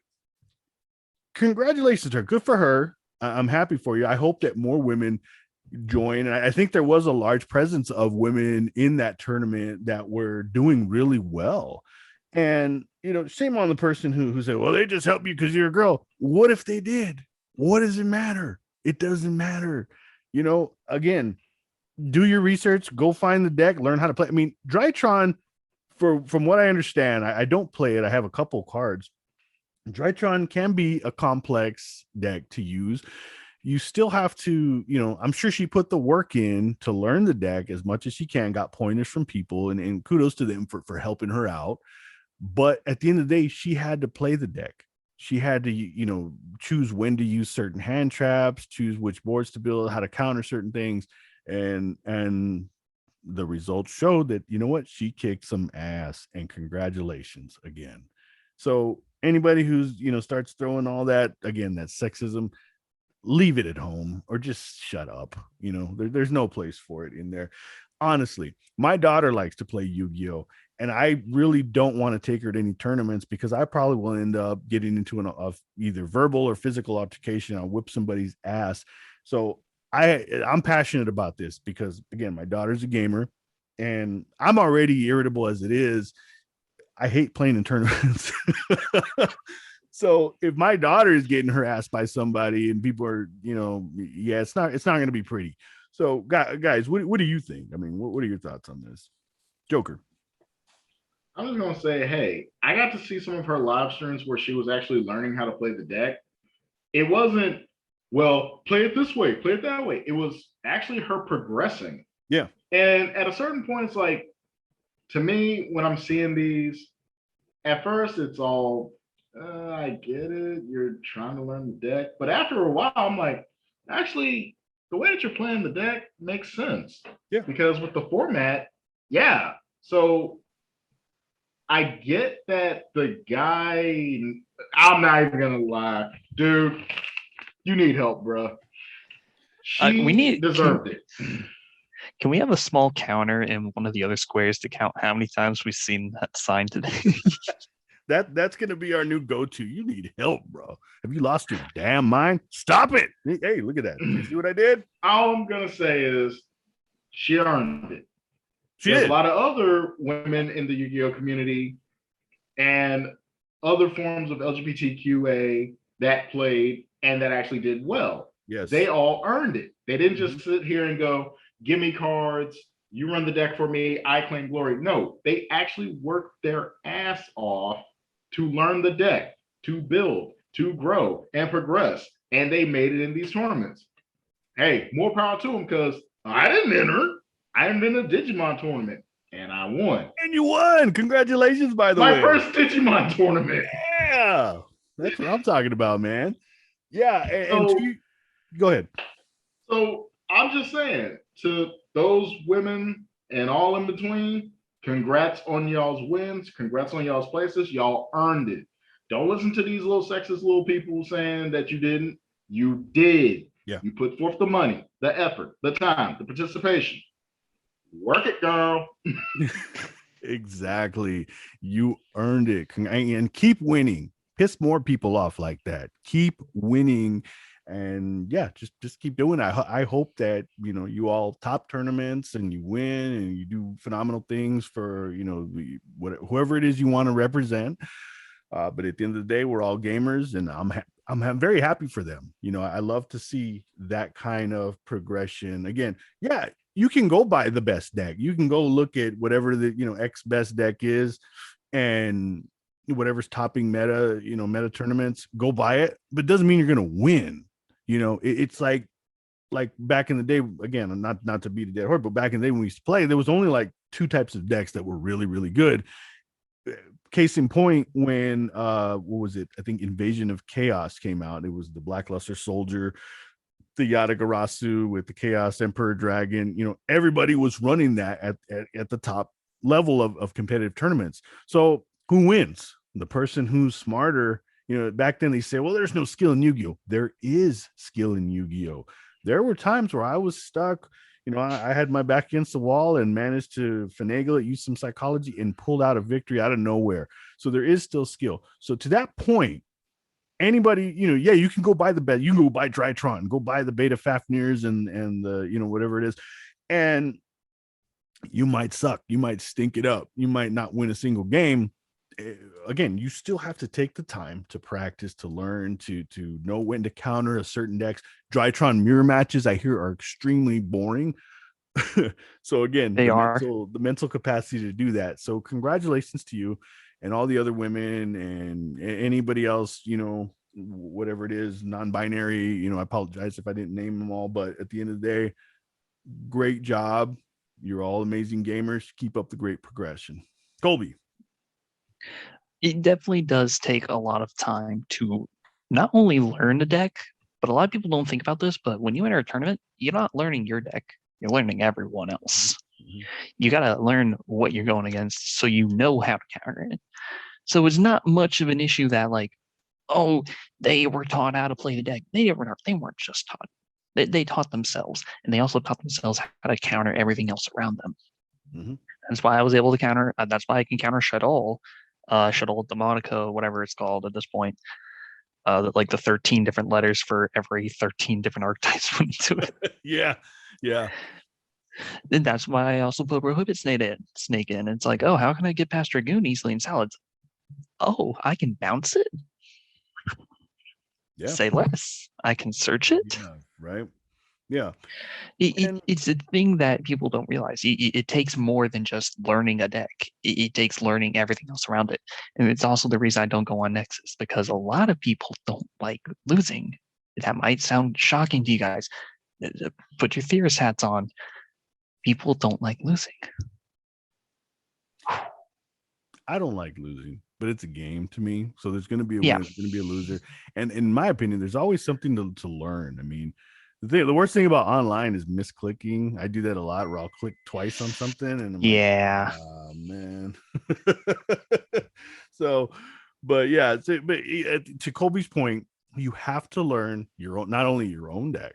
Speaker 1: congratulations to her. Good for her. I'm happy for you. I hope that more women join. And I think there was a large presence of women in that tournament that were doing really well. And, shame on the person who said, well, they just help you because you're a girl. What if they did? What does it matter? It doesn't matter. Again, do your research, go find the deck, learn how to play. I mean, Drytron, from what I understand, I don't play it. I have a couple cards. Drytron can be a complex deck to use. You still have to, I'm sure she put the work in to learn the deck as much as she can, got pointers from people, and kudos to them for helping her out. But at the end of the day, she had to play the deck. She had to, choose when to use certain hand traps, choose which boards to build, how to counter certain things. And the results showed that, she kicked some ass, and congratulations again. So anybody who's, starts throwing all that, again, that sexism, leave it at home or just shut up. There's no place for it in there. Honestly, my daughter likes to play Yu-Gi-Oh! And I really don't want to take her to any tournaments because I probably will end up getting into an either verbal or physical altercation. I'll whip somebody's ass. So I'm passionate about this because, again, my daughter's a gamer and I'm already irritable as it is. I hate playing in tournaments. So if my daughter is getting her ass by somebody and people are, it's not going to be pretty. So guys, what do you think? I mean, what are your thoughts on this? Joker.
Speaker 2: I'm just going to say, hey, I got to see some of her live streams where she was actually learning how to play the deck. It wasn't, well, play it this way, play it that way. It was actually her progressing.
Speaker 1: Yeah.
Speaker 2: And at a certain point, it's like, to me, when I'm seeing these, at first it's all, I get it. You're trying to learn the deck. But after a while, I'm like, actually, the way that you're playing the deck makes sense.
Speaker 1: Yeah.
Speaker 2: Because with the format, yeah. So I get that the guy, I'm not even going to lie. Dude, you need help, bro.
Speaker 3: We need
Speaker 2: deserved it.
Speaker 3: Can we have a small counter in one of the other squares to count how many times we've seen that sign today?
Speaker 1: That's gonna be our new go-to. You need help, bro. Have you lost your damn mind? Stop it. Hey, look at that. You see what I did?
Speaker 2: All I'm gonna say is she earned it. There's a lot of other women in the Yu-Gi-Oh community and other forms of LGBTQA that played and that actually did well.
Speaker 1: Yes.
Speaker 2: They all earned it. They didn't just sit here and go, give me cards, you run the deck for me, I claim glory. No, they actually worked their ass off to learn the deck, to build, to grow, and progress. And they made it in these tournaments. Hey, more power to them, because I didn't enter. I entered in a Digimon tournament, and I won.
Speaker 1: And you won. Congratulations, by the way.
Speaker 2: My first Digimon tournament.
Speaker 1: Yeah. That's what I'm talking about, man. Yeah. Go ahead.
Speaker 2: So I'm just saying, to those women and all in between, congrats on y'all's wins. Congrats on y'all's places. Y'all earned it. Don't listen to these little sexist little people saying that you didn't. You did.
Speaker 1: Yeah.
Speaker 2: You put forth the money, the effort, the time, the participation. Work it, girl.
Speaker 1: Exactly. You earned it. And keep winning. Piss more people off like that. Keep winning. And yeah, just keep doing it. I hope that, you all top tournaments and you win and you do phenomenal things for, whoever it is you want to represent. But at the end of the day, we're all gamers, and I'm very happy for them. I love to see that kind of progression. Again, yeah, you can go buy the best deck. You can go look at whatever the X best deck is, and whatever's topping meta tournaments. Go buy it, but it doesn't mean you're gonna win. It's like back in the day. Again, not to beat a dead horse, but back in the day when we used to play, there was only like two types of decks that were really, really good. Case in point, when what was it? I think Invasion of Chaos came out. It was the Blackluster Soldier, the Yatagarasu with the Chaos Emperor Dragon. Everybody was running that at the top level of competitive tournaments. So who wins? The person who's smarter. Back then they say, well, there's no skill in Yu-Gi-Oh. There is skill in Yu-Gi-Oh. There were times where I was stuck. I had my back against the wall and managed to finagle it, use some psychology, and pulled out a victory out of nowhere. So there is still skill. So to that point, anybody, you can go buy the bet. You can go buy Drytron, go buy the Beta Fafnirs and the, whatever it is. And you might suck. You might stink it up. You might not win a single game. Again, you still have to take the time to practice, to learn, to know when to counter a certain decks. Drytron mirror matches, I hear, are extremely boring. So again, the mental capacity to do that. So congratulations to you and all the other women and anybody else, whatever it is, non-binary. I apologize if I didn't name them all, but at the end of the day, great job. You're all amazing gamers. Keep up the great progression. Colby.
Speaker 3: It definitely does take a lot of time to not only learn the deck, but a lot of people don't think about this, but when you enter a tournament, you're not learning your deck. You're learning everyone else. Mm-hmm. You got to learn what you're going against so you know how to counter it. So it's not much of an issue that they were taught how to play the deck. They weren't just taught. They taught themselves, and they also taught themselves how to counter everything else around them. Mm-hmm. That's why I was able to counter. That's why I can counter Shadowhaunt Demonica, whatever it's called at this point. Like the 13 different letters for every 13 different archetypes put into it.
Speaker 1: Yeah.
Speaker 3: And that's why I also put Prohibit Snake in. It's like, how can I get past Dragoon easily in Salads? Oh, I can bounce it.
Speaker 1: Yeah.
Speaker 3: Say less. I can search it.
Speaker 1: Yeah, right. Yeah.
Speaker 3: It's a thing that people don't realize. It takes more than just learning a deck. It takes learning everything else around it. And it's also the reason I don't go on Nexus, because a lot of people don't like losing. That might sound shocking to you guys. Put your theorist hats on. People don't like losing.
Speaker 1: I don't like losing, but it's a game to me. So there's going to be a winner, there's going to be a loser. And in my opinion, there's always something to learn. I mean, the worst thing about online is misclicking. I do that a lot where I'll click twice on something and I'm like, oh man. So, but yeah, to Colby's point, you have to learn your own, not only your own deck,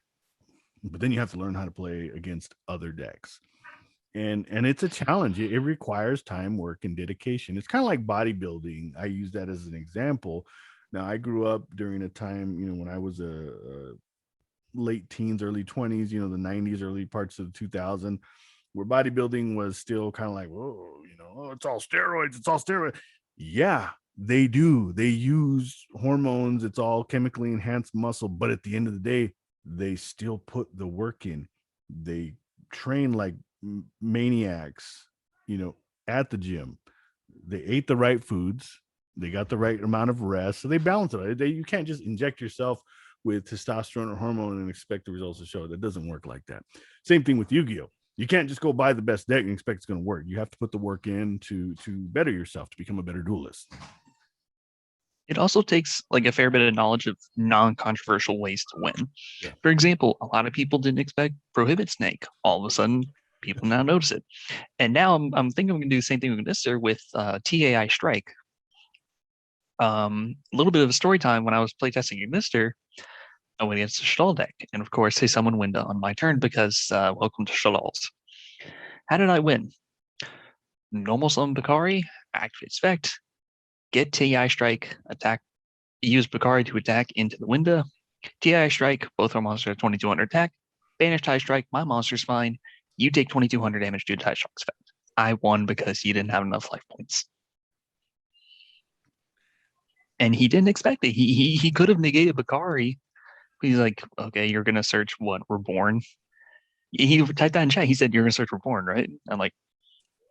Speaker 1: but then you have to learn how to play against other decks. And it's a challenge. It requires time, work, and dedication. It's kind of like bodybuilding. I use that as an example. Now, I grew up during a time, when I was a late teens, early 20s, the 90s, early parts of 2000, where bodybuilding was still kind of like, whoa, it's all steroids. It's all steroids. Yeah, they do. They use hormones. It's all chemically enhanced muscle. But at the end of the day, they still put the work in. They train like maniacs, at the gym. They ate the right foods. They got the right amount of rest. So they balance it. You can't just inject yourself with testosterone or hormone and expect the results to show. That doesn't work like that. Same thing with Yu-Gi-Oh! You can't just go buy the best deck and expect it's going to work. You have to put the work in to better yourself, to become a better duelist.
Speaker 3: It also takes like a fair bit of knowledge of non-controversial ways to win.
Speaker 1: Yeah.
Speaker 3: For example, a lot of people didn't expect Prohibit Snake. All of a sudden, people now notice it. And now I'm thinking I'm going to do the same thing with Mister with TAI Strike. A little bit of a story time. When I was playtesting Mister, I went against the Shadal deck. And of course, they summon Winda on my turn because welcome to Shadal's. How did I win? Normal summon Bakari, activate Spect, get TI Strike, attack, use Bakari to attack into the Winda. TI Strike, both our monsters are 2200 attack. Banish TI Strike, my monster's fine. You take 2200 damage due to TI Strike's effect. I won because you didn't have enough life points. And he didn't expect it. He could have negated Bakari. He's like, okay, you're going to search what? Reborn? He typed that in chat. He said, you're going to search Reborn, right? I'm like,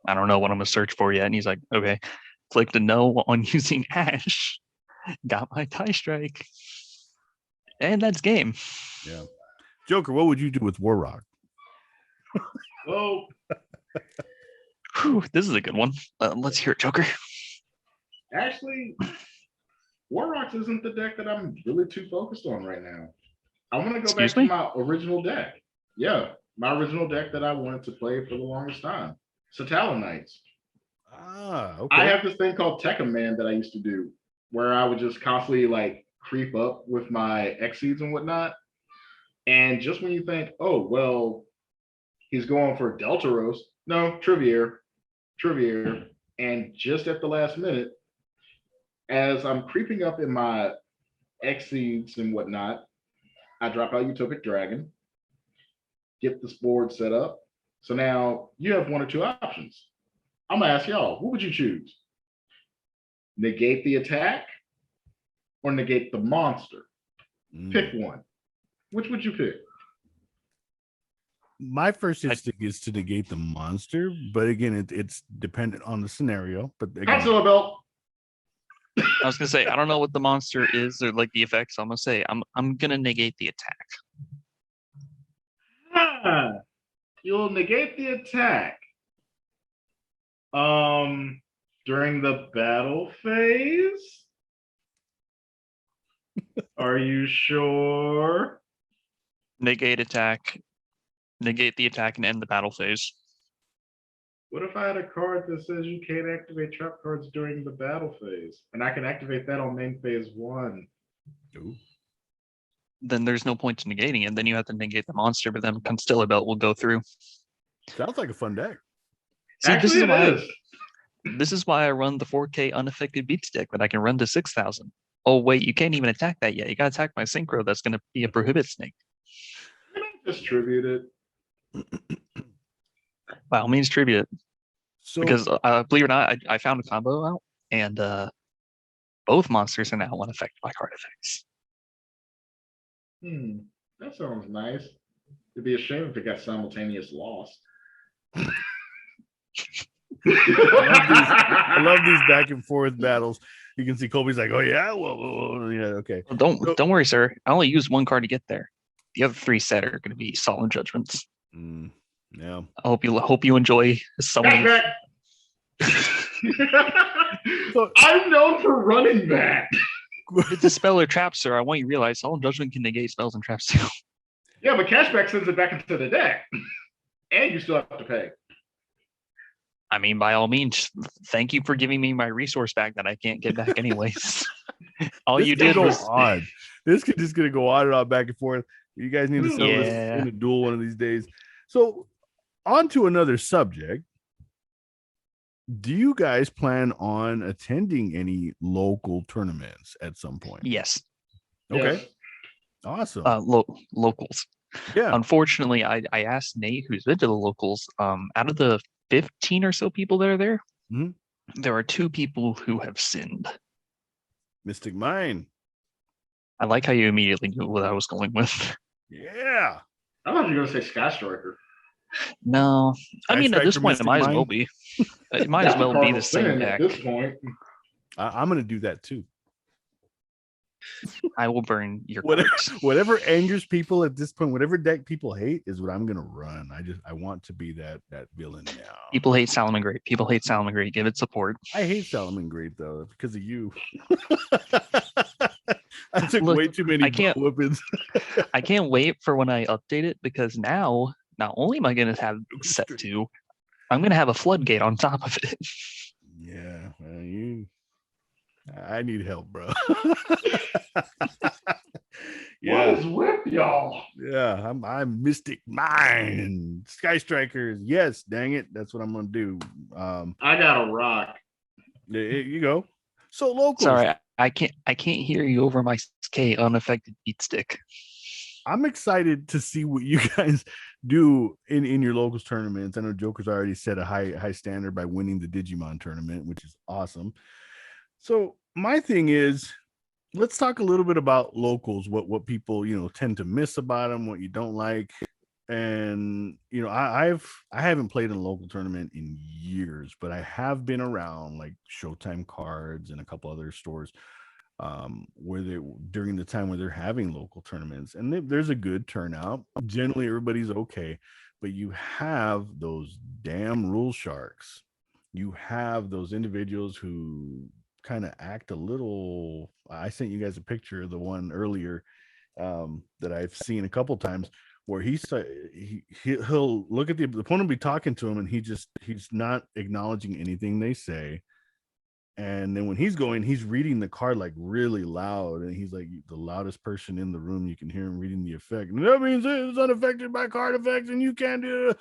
Speaker 3: I don't know what I'm going to search for yet. And he's like, okay. Clicked a no on using Ash. Got my TIE Strike. And that's game.
Speaker 1: Yeah. Joker, what would you do with Warrock?
Speaker 2: Well,
Speaker 3: this is a good one. Let's hear it, Joker.
Speaker 2: actually, Warrocks isn't the deck that I'm really too focused on right now. I want to go back to my original deck. Yeah, my original deck that I wanted to play for the longest time. Satala Knights.
Speaker 1: Ah, okay.
Speaker 2: I have this thing called Tekka Man that I used to do, where I would just constantly like creep up with my Xseeds and whatnot. And just when you think, oh, well, he's going for Deltaros. No, Trivier. And just at the last minute, as I'm creeping up in my Xseeds and whatnot, I drop out Utopic Dragon, get this board set up. So now you have one or two options. I'm gonna ask y'all, what would you choose? Negate the attack or negate the monster? Pick one. Which would you pick?
Speaker 1: My first instinct is to negate the monster, but again, it's dependent on the scenario. But again,
Speaker 2: Godzilla belt.
Speaker 3: I was gonna say I don't know what the monster is or like the effects. So I'm gonna say I'm gonna negate the attack.
Speaker 2: You'll negate the attack. During the battle phase? Are you sure?
Speaker 3: Negate attack. Negate the attack and end the battle phase.
Speaker 2: What if I had a card that says you can't activate trap cards during the battle phase? And I can activate that on main phase 1.
Speaker 1: Ooh.
Speaker 3: Then there's no point to negating it. Then you have to negate the monster, but then Constellar Belt will go through.
Speaker 1: Sounds like a fun deck.
Speaker 3: See,
Speaker 2: Actually,
Speaker 3: this is why I run the 4K unaffected beats deck that I can run to 6,000. Oh, wait, you can't even attack that yet. You got to attack my Synchro. That's going to be a Prohibit Snake.
Speaker 2: Can I just tribute it?
Speaker 3: By all means, tribute it.
Speaker 1: So,
Speaker 3: Because, believe it or not, I found a combo out, and both monsters are now unaffected by card effects.
Speaker 2: That sounds nice. It'd be a shame if it got simultaneous loss.
Speaker 1: I love these back and forth battles. You can see Colby's like, "Oh yeah, well, yeah, okay."
Speaker 3: Well, don't worry, sir. I only used one card to get there. The other 3 set are going to be Solemn Judgments.
Speaker 1: Yeah.
Speaker 3: I hope you enjoy some.
Speaker 2: So, I'm known for running that.
Speaker 3: If it's a spell or trap, sir, I want you to realize Solemn Judgment can negate spells and traps too.
Speaker 2: Yeah, but cashback sends it back into the deck, and you still have to pay.
Speaker 3: I mean, by all means, thank you for giving me my resource back that I can't get back anyways. All
Speaker 1: This
Speaker 3: you
Speaker 1: could
Speaker 3: did
Speaker 1: go
Speaker 3: was
Speaker 1: on. This could just gonna go on and on back and forth. You guys need to settle this
Speaker 3: Yeah.
Speaker 1: in a duel one of these days. So, on to another subject. Do you guys plan on attending any local tournaments at some point?
Speaker 3: Yes.
Speaker 1: Okay.
Speaker 2: Yes.
Speaker 1: Awesome.
Speaker 3: Locals.
Speaker 1: Yeah.
Speaker 3: Unfortunately, I asked Nate, who's been to the locals, out of the 15 or so people that are there,
Speaker 1: Mhm.
Speaker 3: there are 2 people who have sinned.
Speaker 1: Mystic Mine.
Speaker 3: I like how you immediately knew what I was going with.
Speaker 1: Yeah.
Speaker 2: I thought you were gonna say Sky Striker.
Speaker 3: No, I mean, at this
Speaker 1: Striker,
Speaker 3: point, it
Speaker 1: Mystic
Speaker 3: might as
Speaker 1: Mine.
Speaker 3: well be. It might
Speaker 2: That's
Speaker 3: as well be
Speaker 2: cardinal
Speaker 3: the same
Speaker 2: sin
Speaker 3: deck.
Speaker 2: at this point.
Speaker 1: I'm going to do that too.
Speaker 3: I will burn your
Speaker 1: Whatever,
Speaker 3: cards.
Speaker 1: whatever angers people at this point, whatever deck people hate is what I'm going to run. I want to be that villain now.
Speaker 3: People hate Salamangreat. People hate Salamangreat. Give it support.
Speaker 1: I hate Salamangreat though because of you. I took
Speaker 3: Look,
Speaker 1: way too many
Speaker 3: I can't-
Speaker 1: whippings.
Speaker 3: I can't wait for when I update it because now, not only am I going to have set 2, I'm going to have a floodgate on top of it.
Speaker 1: Yeah, well, I need help, bro.
Speaker 2: What is with y'all?
Speaker 1: Yeah, I'm Mystic Mine. Sky Strikers. Yes, dang it. That's what I'm gonna do.
Speaker 2: I got a rock.
Speaker 1: There you go. So locals.
Speaker 3: Sorry, I can't hear you over my K unaffected beat stick.
Speaker 1: I'm excited to see what you guys do in your locals tournaments. I know Joker's already set a high standard by winning the Digimon tournament, which is awesome. So my thing is, let's talk a little bit about locals, what people tend to miss about them, what you don't like. And I haven't played in a local tournament in years, but I have been around like Showtime Cards and a couple other stores where they during the time where they're having local tournaments, and there's a good turnout. Generally everybody's okay, but you have those damn rule sharks. You have those individuals who kind of act a little. I sent you guys a picture of the one earlier that I've seen a couple times where he'll look at the opponent, be talking to him, and he's not acknowledging anything they say. And then when he's going, he's reading the card like really loud, and he's like the loudest person in the room. You can hear him reading the effect, and that means it's unaffected by card effects, and you can't do it.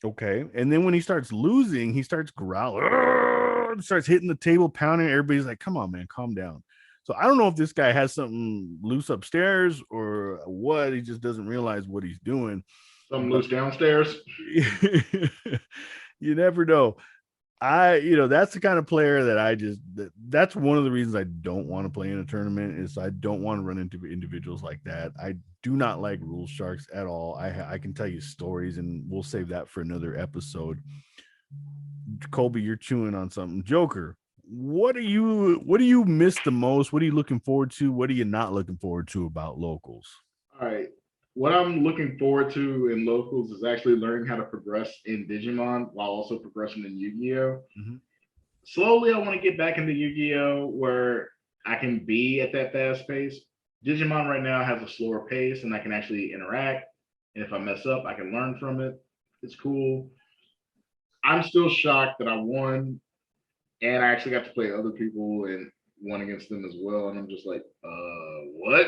Speaker 1: Okay, and then when he starts losing, he starts growling, starts hitting the table, pounding. Everybody's like, "Come on, man, calm down." So I don't know if this guy has something loose upstairs or what. He just doesn't realize what he's doing.
Speaker 2: Something loose downstairs.
Speaker 1: You never know. That's the kind of player that that's one of the reasons I don't want to play in a tournament is I don't want to run into individuals like that. I do not like rule sharks at all. I can tell you stories, and we'll save that for another episode. Colby, you're chewing on something. Joker, what do you miss the most? What are you looking forward to? What are you not looking forward to about locals?
Speaker 2: All right. What I'm looking forward to in locals is actually learning how to progress in Digimon while also progressing in Yu-Gi-Oh.
Speaker 1: Mm-hmm.
Speaker 2: Slowly, I want to get back into Yu-Gi-Oh where I can be at that fast pace. Digimon right now has a slower pace, and I can actually interact. And if I mess up, I can learn from it. It's cool. I'm still shocked that I won, and I actually got to play other people and won against them as well. And I'm just like, what?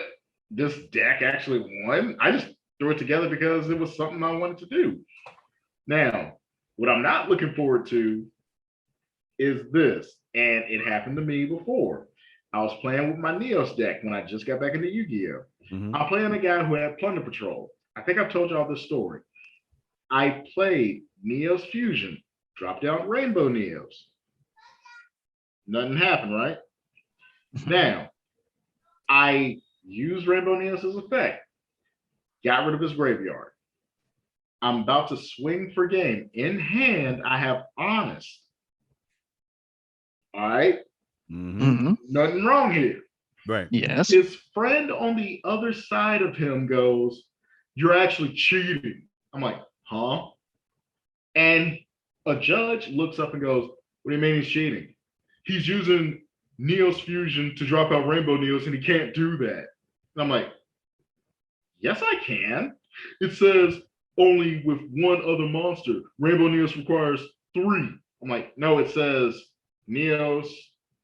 Speaker 2: This deck actually won? I just threw it together because it was something I wanted to do. Now, what I'm not looking forward to is this, and it happened to me before. I was playing with my Neos deck when I just got back into Yu-Gi-Oh.
Speaker 1: Mm-hmm.
Speaker 2: I'm playing a guy who had Plunder Patrol. I think I've told y'all this story. I played Neos Fusion, dropped out Rainbow Neos. Nothing happened, right? Now, I used Rainbow Neos' effect, got rid of his graveyard. I'm about to swing for game. In hand, I have Honest. All right?
Speaker 1: Mm-hmm.
Speaker 2: Nothing wrong here.
Speaker 1: Right.
Speaker 3: Yes.
Speaker 2: His friend on the other side of him goes, "You're actually cheating." I'm like, huh? And a judge looks up and goes, "What do you mean he's cheating? He's using Neos Fusion to drop out Rainbow Neos, and he can't do that." And I'm like, yes, I can. It says only with one other monster. Rainbow Neos requires 3. I'm like, no, it says Neos,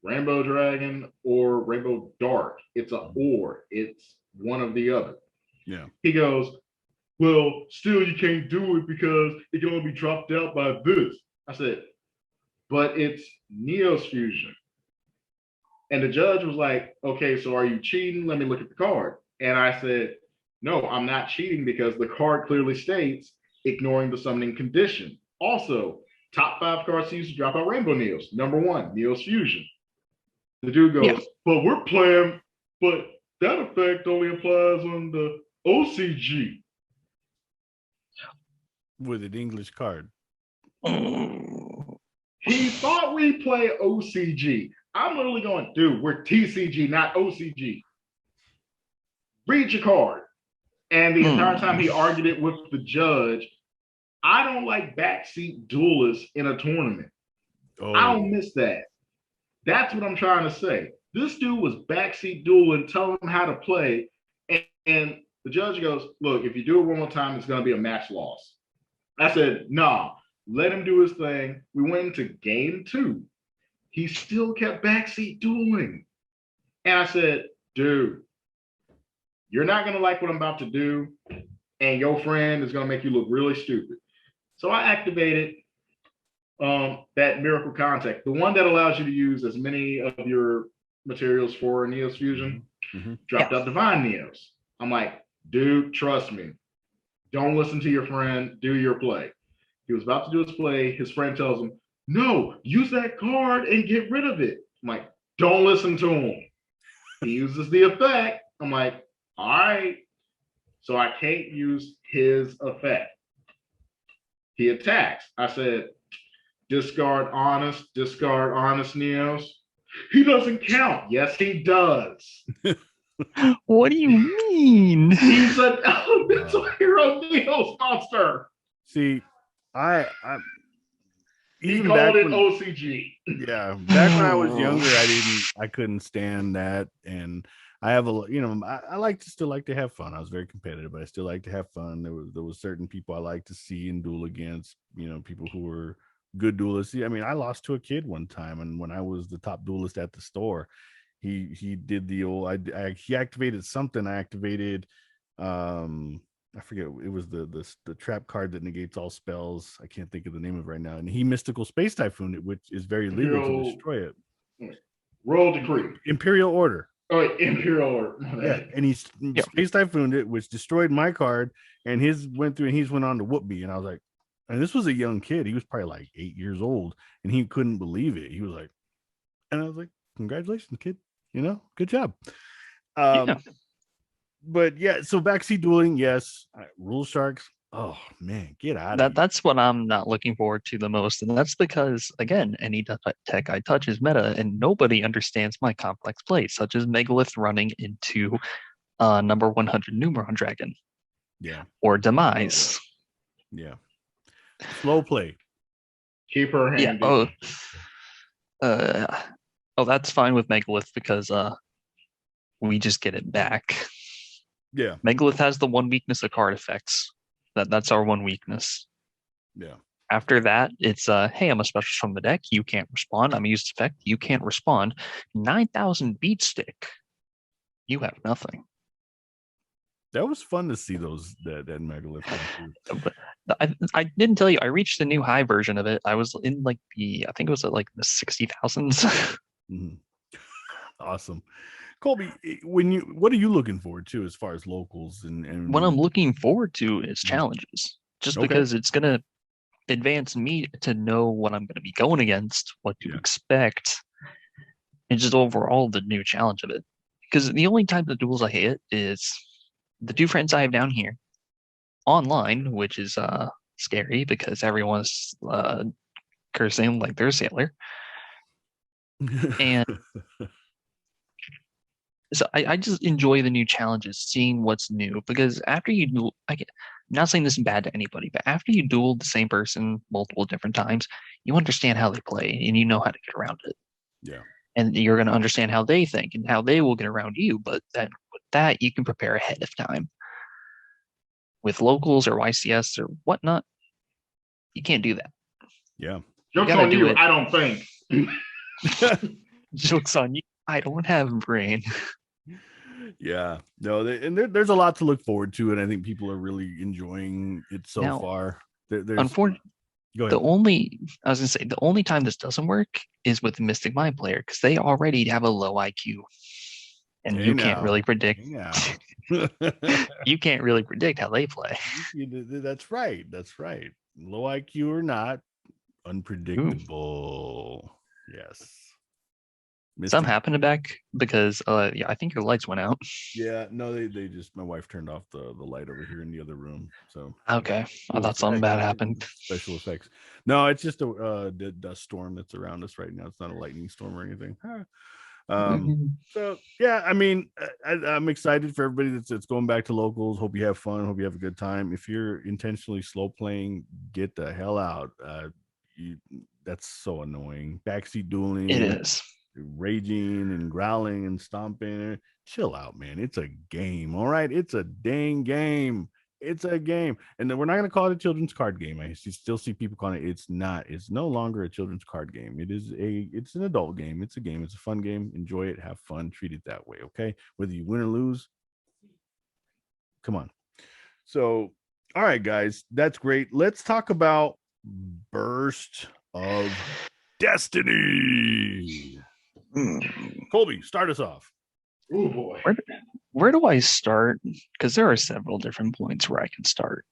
Speaker 2: Rainbow Dragon, or Rainbow Dark. It's a or. It's one of the other.
Speaker 1: Yeah.
Speaker 2: He goes, well, still you can't do it because it can only be dropped out by this. I said, but it's Neo's fusion. And the judge was like, okay, so are you cheating? Let me look at the card. And I said, no, I'm not cheating because the card clearly states ignoring the summoning condition. Also, top 5 cards used to drop out Rainbow Neos. Number 1, Neo's fusion. The dude goes, but we're playing, but that effect only applies on the OCG.
Speaker 1: With an English card.
Speaker 2: He thought we play OCG. I'm literally going, dude, we're TCG, not OCG. Read your card. And the entire time he argued it with the judge, I don't like backseat duelists in a tournament.
Speaker 1: Oh.
Speaker 2: I don't miss that. That's what I'm trying to say. This dude was backseat dueling, telling him how to play. And the judge goes, look, if you do it one more time, it's going to be a match loss. I said, nah, let him do his thing. We went into game 2. He still kept backseat dueling. And I said, dude, you're not going to like what I'm about to do. And your friend is going to make you look really stupid. So I activated that Miracle Contact, the one that allows you to use as many of your materials for Neo's fusion. Dropped out Divine Neos. I'm like, dude, trust me. Don't listen to your friend. Do your play. He was about to do his play. His friend tells him, no, use that card and get rid of it. I'm like, don't listen to him. He uses the effect. I'm like, all right. So I can't use his effect. He attacks. I said, discard honest Neos. He doesn't count. Yes, he does.
Speaker 3: What do you mean?
Speaker 2: He's an elemental hero Neos monster.
Speaker 1: See, I
Speaker 2: he called it OCG.
Speaker 1: Yeah, back when I was younger, I couldn't stand that, and I have I still like to have fun. I was very competitive, but I still like to have fun. There was certain people I like to see and duel against, people who were good duelists. I mean, I lost to a kid one time, and when I was the top duelist at the store, he did the old he activated something. I activated I forget, it was the trap card that negates all spells. I can't think of the name of it right now. And he mystical space typhoon it, which is very legal to destroy it.
Speaker 2: Royal decree.
Speaker 1: Imperial order.
Speaker 2: Oh, Imperial order.
Speaker 1: Yeah, and he space typhooned it, which destroyed my card, and his went through and he's went on to whoop me. And I was like, and this was a young kid. He was probably like 8 years old, and he couldn't believe it. He was like, and I was like, congratulations, kid. Good job. But yeah, so backseat dueling, yes. Rule sharks. Oh man, get out of here.
Speaker 3: That's what I'm not looking forward to the most, and that's because again, any tech I touch is meta, and nobody understands my complex plays, such as Megalith running into number 100 Numeron Dragon.
Speaker 1: Yeah.
Speaker 3: Or Demise.
Speaker 1: Yeah. Slow play.
Speaker 2: Keep her handy.
Speaker 3: Yeah. That's fine with Megalith because we just get it back.
Speaker 1: Yeah.
Speaker 3: Megalith has the one weakness of card effects. That's our one weakness.
Speaker 1: Yeah.
Speaker 3: After that, it's hey, I'm a specialist from the deck. You can't respond. I'm a used effect. You can't respond. 9,000 beat stick. You have nothing.
Speaker 1: That was fun to see that Megalith.
Speaker 3: But I didn't tell you. I reached the new high version of it. I was in I think it was at the 60,000s.
Speaker 1: Mm-hmm. Awesome. Colby, what are you looking forward to as far as locals and
Speaker 3: what I'm looking forward to is challenges, just because it's going to advance me to know what I'm going to be going against, what to expect, and just overall the new challenge of it. Because the only type of duels I hit is the 2 friends I have down here online, which is scary because everyone's cursing like they're a sailor. And so I just enjoy the new challenges, seeing what's new, because after you duel, I'm not saying this is bad to anybody, but after you duel the same person multiple different times, you understand how they play and you know how to get around it.
Speaker 1: Yeah.
Speaker 3: And you're going to understand how they think and how they will get around you. But then with that, you can prepare ahead of time. With locals or YCS or whatnot, you can't do that.
Speaker 1: Yeah.
Speaker 2: Joke's on you, I don't think.
Speaker 3: Joke's on you. I don't have a brain.
Speaker 1: Yeah, no, there's a lot to look forward to, and I think people are really enjoying it so
Speaker 3: Now,
Speaker 1: far. There's
Speaker 3: Unfortunately,
Speaker 1: go ahead.
Speaker 3: I was gonna say the only time this doesn't work is with the Mystic Mind player because they already have a low IQ, and
Speaker 1: Hey
Speaker 3: you can't really
Speaker 1: now.
Speaker 3: predict.
Speaker 1: Hey now.
Speaker 3: You can't really predict how they play.
Speaker 1: That's right. That's right. Low IQ or not, unpredictable. Yes.
Speaker 3: Some
Speaker 1: Mystic.
Speaker 3: happened back because yeah, I think your lights went out.
Speaker 1: Yeah, no, they just my wife turned off the light over here in the other room. So
Speaker 3: Okay, I
Speaker 1: little
Speaker 3: thought something bad
Speaker 1: fragment,
Speaker 3: happened.
Speaker 1: special effects. No, it's just a dust storm that's around us right now. It's not a lightning storm or anything.
Speaker 3: Mhm.
Speaker 1: So yeah, I mean, I'm excited for everybody that's going back to locals. Hope you have fun. Hope you have a good time. If you're intentionally slow playing, get the hell out. That's so annoying. Backseat dueling,
Speaker 3: It is.
Speaker 1: raging and growling and stomping. Chill out, man. It's a game. All right, it's a dang game. It's a game, and then we're not going to call it a children's card game. I still see people calling it. It's not. It's no longer a children's card game. It's an adult game. It's a game. It's a fun game. Enjoy it. Have fun. Treat it that way. Okay. Whether you win or lose, come on. So, all right, guys, that's great. Let's talk about Burst of Destiny. Colby, start us off.
Speaker 2: Oh boy.
Speaker 3: Where do I start? Because there are several different points where I can start.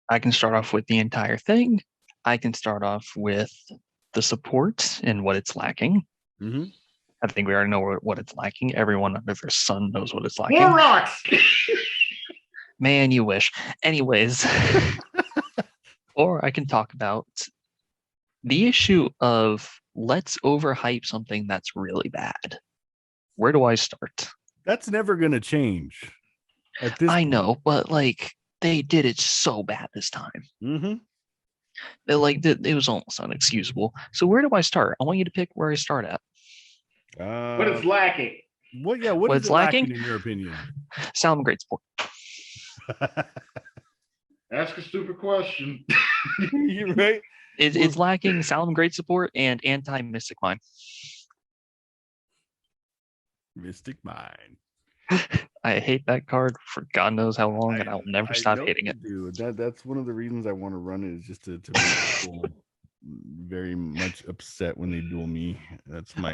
Speaker 3: I can start off with the entire thing. I can start off with the support and what it's lacking.
Speaker 1: Mm-hmm.
Speaker 3: I think we already know what it's lacking. Everyone under their sun knows what it's lacking.
Speaker 2: More rocks.
Speaker 3: Man, you wish. Anyways, or I can talk about the issue of let's overhype something that's really bad. Where do I start?
Speaker 1: That's never going to change. At this
Speaker 3: I
Speaker 1: point.
Speaker 3: know, but like they did it so bad this time.
Speaker 1: Mm-hmm.
Speaker 3: It was almost unexcusable. So where do I start? I want you to pick where I start at.
Speaker 2: What is lacking?
Speaker 1: What? Yeah. What is
Speaker 3: What's
Speaker 1: it lacking
Speaker 3: lacking?
Speaker 1: in your opinion?
Speaker 3: Sound great support.
Speaker 2: Ask a stupid question.
Speaker 1: You're right.
Speaker 3: It's lacking Salam great support and anti Mystic Mind.
Speaker 1: Mystic Mind.
Speaker 3: I hate that card for God knows how long, and I'll never stop hating it.
Speaker 1: Dude, that's one of the reasons I want to run it is just to make people very much upset when they duel me. That's my.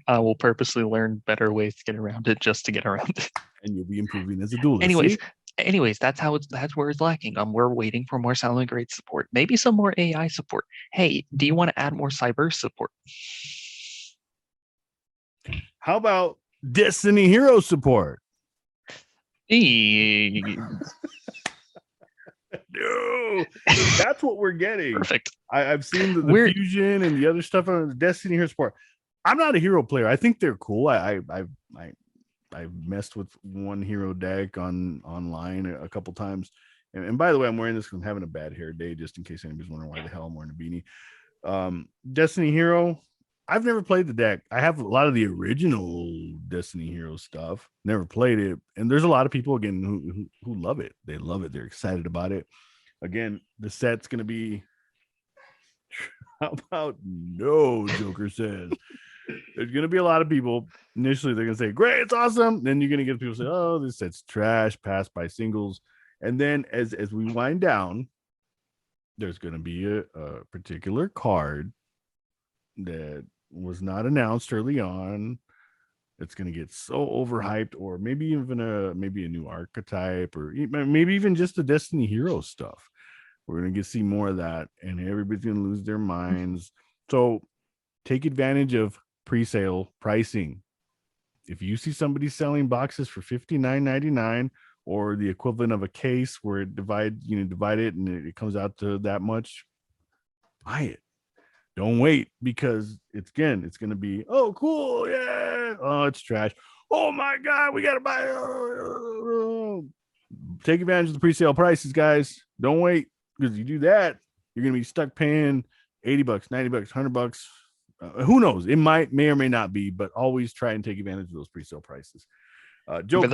Speaker 3: I will purposely learn better ways to get around it just to get around it.
Speaker 1: And you'll be improving as a duelist.
Speaker 3: Anyways, that's where it's lacking. We're waiting for more Silent Great support. Maybe some more AI support. Hey, do you want to add more cyber support?
Speaker 1: How about Destiny Hero support? No, that's what we're getting.
Speaker 3: Perfect.
Speaker 1: I've seen the fusion and the other stuff on the Destiny Hero support. I'm not a hero player. I think they're cool. I've messed with one hero deck online a couple times. And by the way, I'm wearing this because I'm having a bad hair day, just in case anybody's wondering why the hell I'm wearing a beanie. Destiny Hero, I've never played the deck. I have a lot of the original Destiny Hero stuff. Never played it. And there's a lot of people, again, who love it. They love it. They're excited about it. Again, the set's going to be... How about no, Joker says? There's going to be a lot of people. Initially, they're going to say, great, it's awesome. Then you're going to get people say, oh, this set's trash, passed by singles. And then as we wind down, there's going to be a particular card that was not announced early on. It's going to get so overhyped, or maybe even a new archetype, or maybe even just the Destiny Hero stuff. We're going to see more of that, and everybody's going to lose their minds. So take advantage of pre-sale pricing. If you see somebody selling boxes for $59.99 or the equivalent of a case where it divide it and it comes out to that much, buy it. Don't wait, because it's going to be, oh, cool, yeah. Oh, it's trash. Oh my God, we got to buy it. Take advantage of the pre-sale prices, guys. Don't wait, because you do that, you're going to be stuck paying $80, $90, $100. Who knows? It may or may not be, but always try and take advantage of those pre-sale prices. Joker,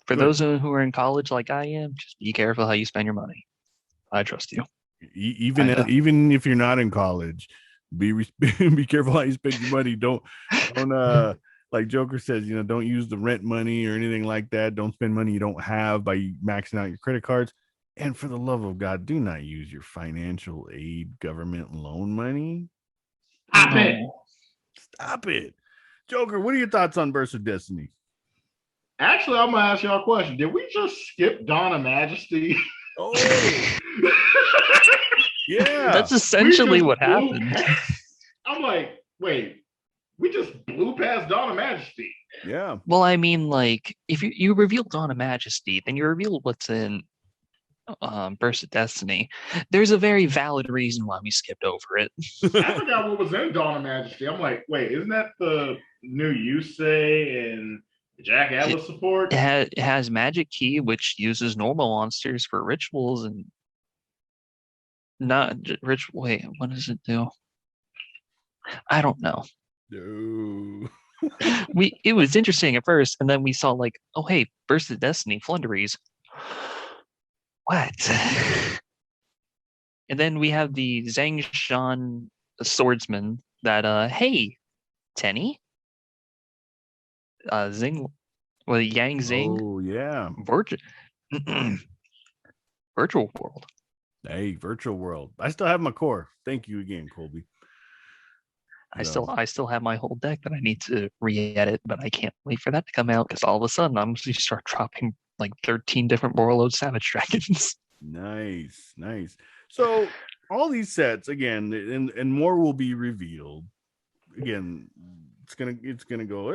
Speaker 3: for those who are in college like I am, just be careful how you spend your money. I trust you.
Speaker 1: Even if you're not in college, be careful how you spend your money. Don't like Joker says, don't use the rent money or anything like that. Don't spend money you don't have by maxing out your credit cards. And for the love of God, do not use your financial aid government loan money.
Speaker 2: Stop it.
Speaker 1: Stop it. Joker, what are your thoughts on Burst of Destiny?
Speaker 2: Actually, I'm gonna ask y'all a question. Did we just skip Dawn of Majesty?
Speaker 1: Oh, yeah.
Speaker 3: That's essentially what happened.
Speaker 2: I'm like, wait, we just blew past Dawn of Majesty.
Speaker 1: Yeah.
Speaker 3: Well, I mean, like, if you reveal Dawn of Majesty, then you reveal what's in Burst of Destiny. There's a very valid reason why we skipped over it.
Speaker 2: I forgot what was in Dawn of Majesty. I'm like, wait, isn't that the new Yusei and Jack Atlas support?
Speaker 3: It has Magic Key, which uses normal monsters for rituals and not ritual. Wait, what does it do? I don't know.
Speaker 1: No.
Speaker 3: It was interesting at first, and then we saw like, oh hey, Burst of Destiny, Flunderies. What? And then we have the Zhang Shan swordsman that hey, Tenny. Zing, well, Yang Zing.
Speaker 1: Oh yeah.
Speaker 3: Virtual World.
Speaker 1: Hey, Virtual World. I still have my core. Thank you again, Colby.
Speaker 3: I still have my whole deck that I need to re-edit, but I can't wait for that to come out because all of a sudden I'm going to start dropping like 13 different Warlord Savage Dragons.
Speaker 1: Nice. So all these sets again, and more will be revealed. Again, it's gonna go,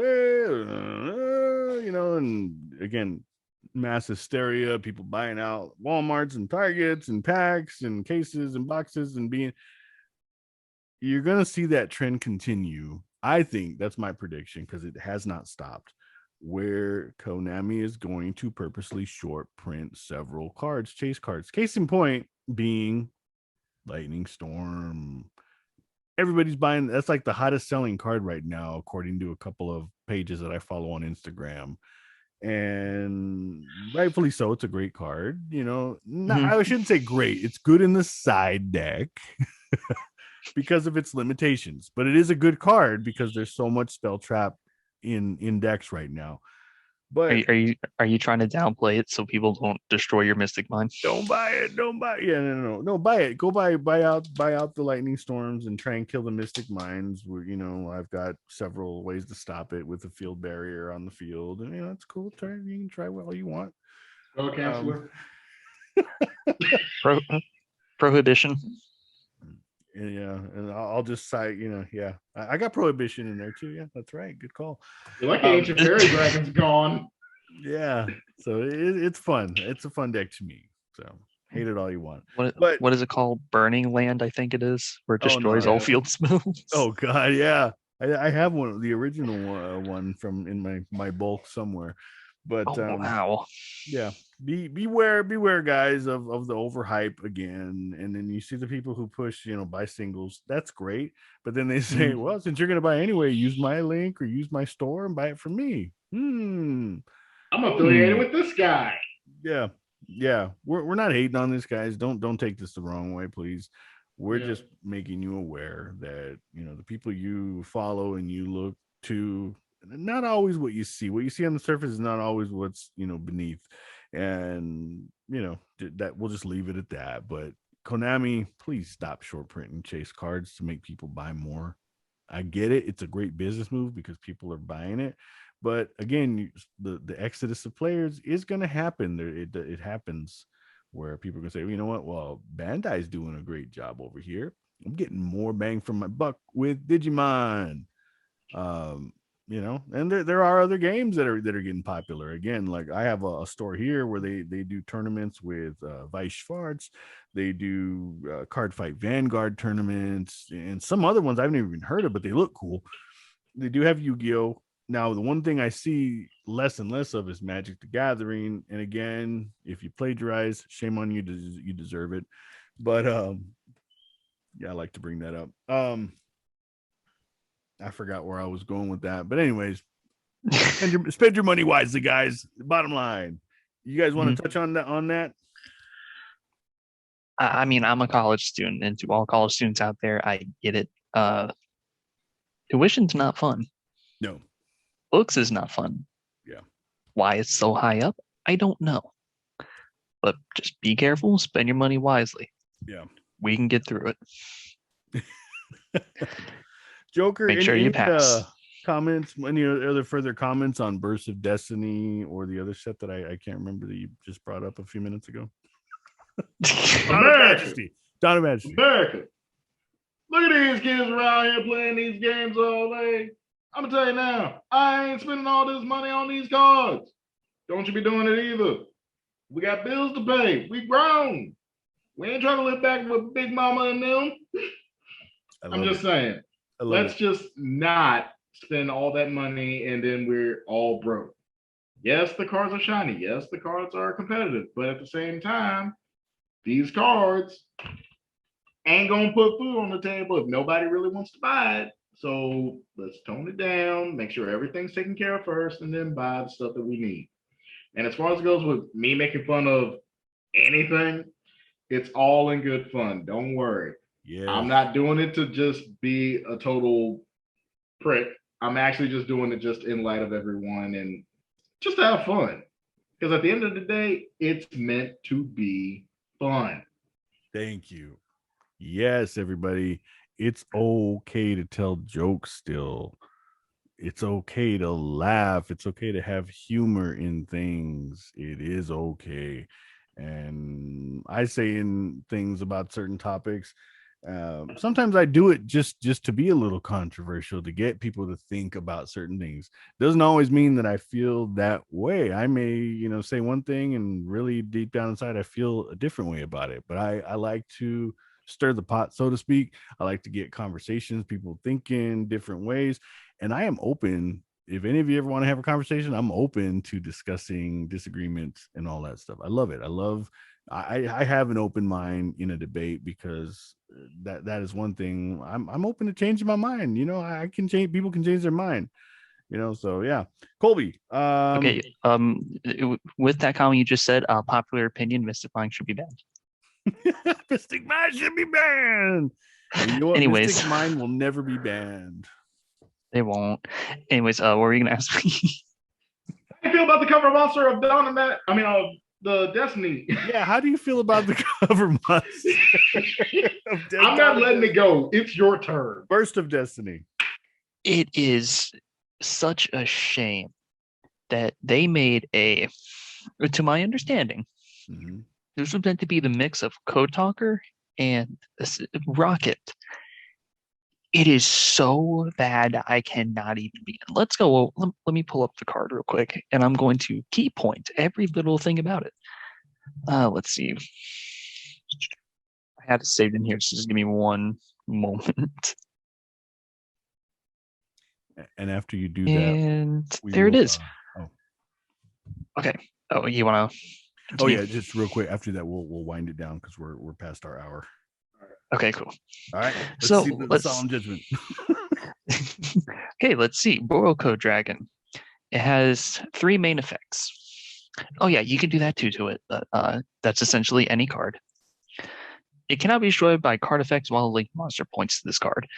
Speaker 1: and again, mass hysteria, people buying out Walmarts and Targets and packs and cases and boxes and you're gonna see that trend continue. I think that's my prediction because it has not stopped. Where Konami is going to purposely short print several cards, chase cards. Case in point being Lightning Storm. Everybody's buying. That's like the hottest selling card right now, according to a couple of pages that I follow on Instagram. And rightfully so, it's a great card. I shouldn't say great. It's good in the side deck because of its limitations, but it is a good card because there's so much spell trap in decks right now. But
Speaker 3: are you trying to downplay it so people don't destroy your Mystic Mine?
Speaker 1: Don't buy it. Yeah, no, buy it. Go buy out the Lightning Storms and try and kill the Mystic Mines. Where I've got several ways to stop it with a field barrier on the field, and it's cool. You can try all you want.
Speaker 2: Okay,
Speaker 3: Prohibition.
Speaker 1: Yeah, and I'll just cite, yeah, I got Prohibition in there too. Yeah, that's right. Good call.
Speaker 2: You're like Ancient Fairy Dragon's gone.
Speaker 1: Yeah, so it's fun. It's a fun deck to me. So hate it all you want.
Speaker 3: What is it called? Burning Land, I think it is, where it destroys all field spells.
Speaker 1: Oh God, yeah. I have one, the original one from in my bulk somewhere. But
Speaker 3: wow.
Speaker 1: Yeah, beware guys of the overhype again. And then you see the people who push buy singles. That's great, but then they say, well, since you're gonna buy anyway, use my link or use my store and buy it from me. I'm
Speaker 2: affiliated with this guy.
Speaker 1: Yeah, we're not hating on this, guys. Don't take this the wrong way, please. We're just making you aware that the people you follow and you look to, not always what you see on the surface is not always what's beneath, and that we'll just leave it at that. But Konami, please stop short printing chase cards to make people buy more. I get it, it's a great business move because people are buying it, but again, the exodus of players is going to happen. It happens where people are going to say, well, you know what, well, Bandai's doing a great job over here, I'm getting more bang for my buck with Digimon. And there are other games that are getting popular again. Like I have a store here where they do tournaments with Vice Schwartz. They do Card Fight Vanguard tournaments and some other ones I've never even heard of, but they look cool. They do have Yu-Gi-Oh! Now, the one thing I see less and less of is Magic the Gathering. And again, if you plagiarize, shame on you, you deserve it. But yeah, I like to bring that up. I forgot where I was going with that, but anyways, spend your money wisely, guys. Bottom line, you guys want to touch on that?
Speaker 3: I mean, I'm a college student, and to all college students out there, I get it. Tuition's not fun.
Speaker 1: No,
Speaker 3: looks is not fun.
Speaker 1: Yeah.
Speaker 3: Why it's so high up, I don't know. But just be careful, spend your money wisely.
Speaker 1: Yeah.
Speaker 3: We can get through it.
Speaker 1: Joker,
Speaker 3: Make sure you pass.
Speaker 1: Comments, any other further comments on Burst of Destiny or the other set that I can't remember that you just brought up a few minutes ago? Dawn of Majesty. Dawn of Majesty.
Speaker 2: America. Look at these kids around here playing these games all day. I'm gonna tell you now, I ain't spending all this money on these cards. Don't you be doing it either. We got bills to pay. We grown. We ain't trying to live back with Big Mama and them. I'm just saying. Let's just not spend all that money and then we're all broke. Yes, the cards are shiny. Yes, the cards are competitive. But at the same time, these cards ain't gonna put food on the table if nobody really wants to buy it. So let's tone it down, make sure everything's taken care of first, and then buy the stuff that we need. And as far as it goes with me making fun of anything, it's all in good fun. Don't worry.
Speaker 1: Yeah.
Speaker 2: I'm not doing it to just be a total prick. I'm actually just doing it just in light of everyone and just to have fun. Because at the end of the day, it's meant to be fun.
Speaker 1: Thank you. Yes, everybody. It's okay to tell jokes still. It's okay to laugh. It's okay to have humor in things. It is okay. And I say in things about certain topics, sometimes I do it just to be a little controversial, to get people to think about certain things. Doesn't always mean that I feel that way. I may, say one thing and really deep down inside I feel a different way about it. But I like to stir the pot, so to speak. I like to get conversations, people thinking different ways. And I am open. If any of you ever want to have a conversation, I'm open to discussing disagreements and all that stuff. I love it. I have an open mind in a debate because that is one thing. I'm open to changing my mind. I can change. People can change their mind. So yeah. Colby.
Speaker 3: Okay. With that comment you just said, popular opinion, mystifying should be banned.
Speaker 1: Mystic Mind should be banned. And you know what?
Speaker 3: Anyways,
Speaker 1: Mystic Mind will never be banned.
Speaker 3: They won't. Anyways, what were you gonna ask me?
Speaker 2: How do you feel about the cover monster of Dawn of the Destiny?
Speaker 1: Yeah, how do you feel about the cover monster?
Speaker 2: I'm not letting it go. It's your turn.
Speaker 1: Burst of Destiny.
Speaker 3: It is such a shame that they made to my understanding, this was meant to be the mix of Code Talker and Rocket. It is so bad I cannot even begin. Let's go. Let me pull up the card real quick, and I'm going to key point every little thing about it. Let's see. I had it saved in here, so just give me one moment.
Speaker 1: And after you do that,
Speaker 3: and there it is. Okay. Oh, you want to?
Speaker 1: Oh yeah, just real quick. After that, we'll wind it down because we're past our hour.
Speaker 3: Okay, cool.
Speaker 1: All right.
Speaker 3: Let's see
Speaker 1: the solemn judgment.
Speaker 3: Okay, let's see. Boroko Dragon. It has 3 main effects. Oh yeah, you can do that too to it. That's essentially any card. It cannot be destroyed by card effects while a linked monster points to this card.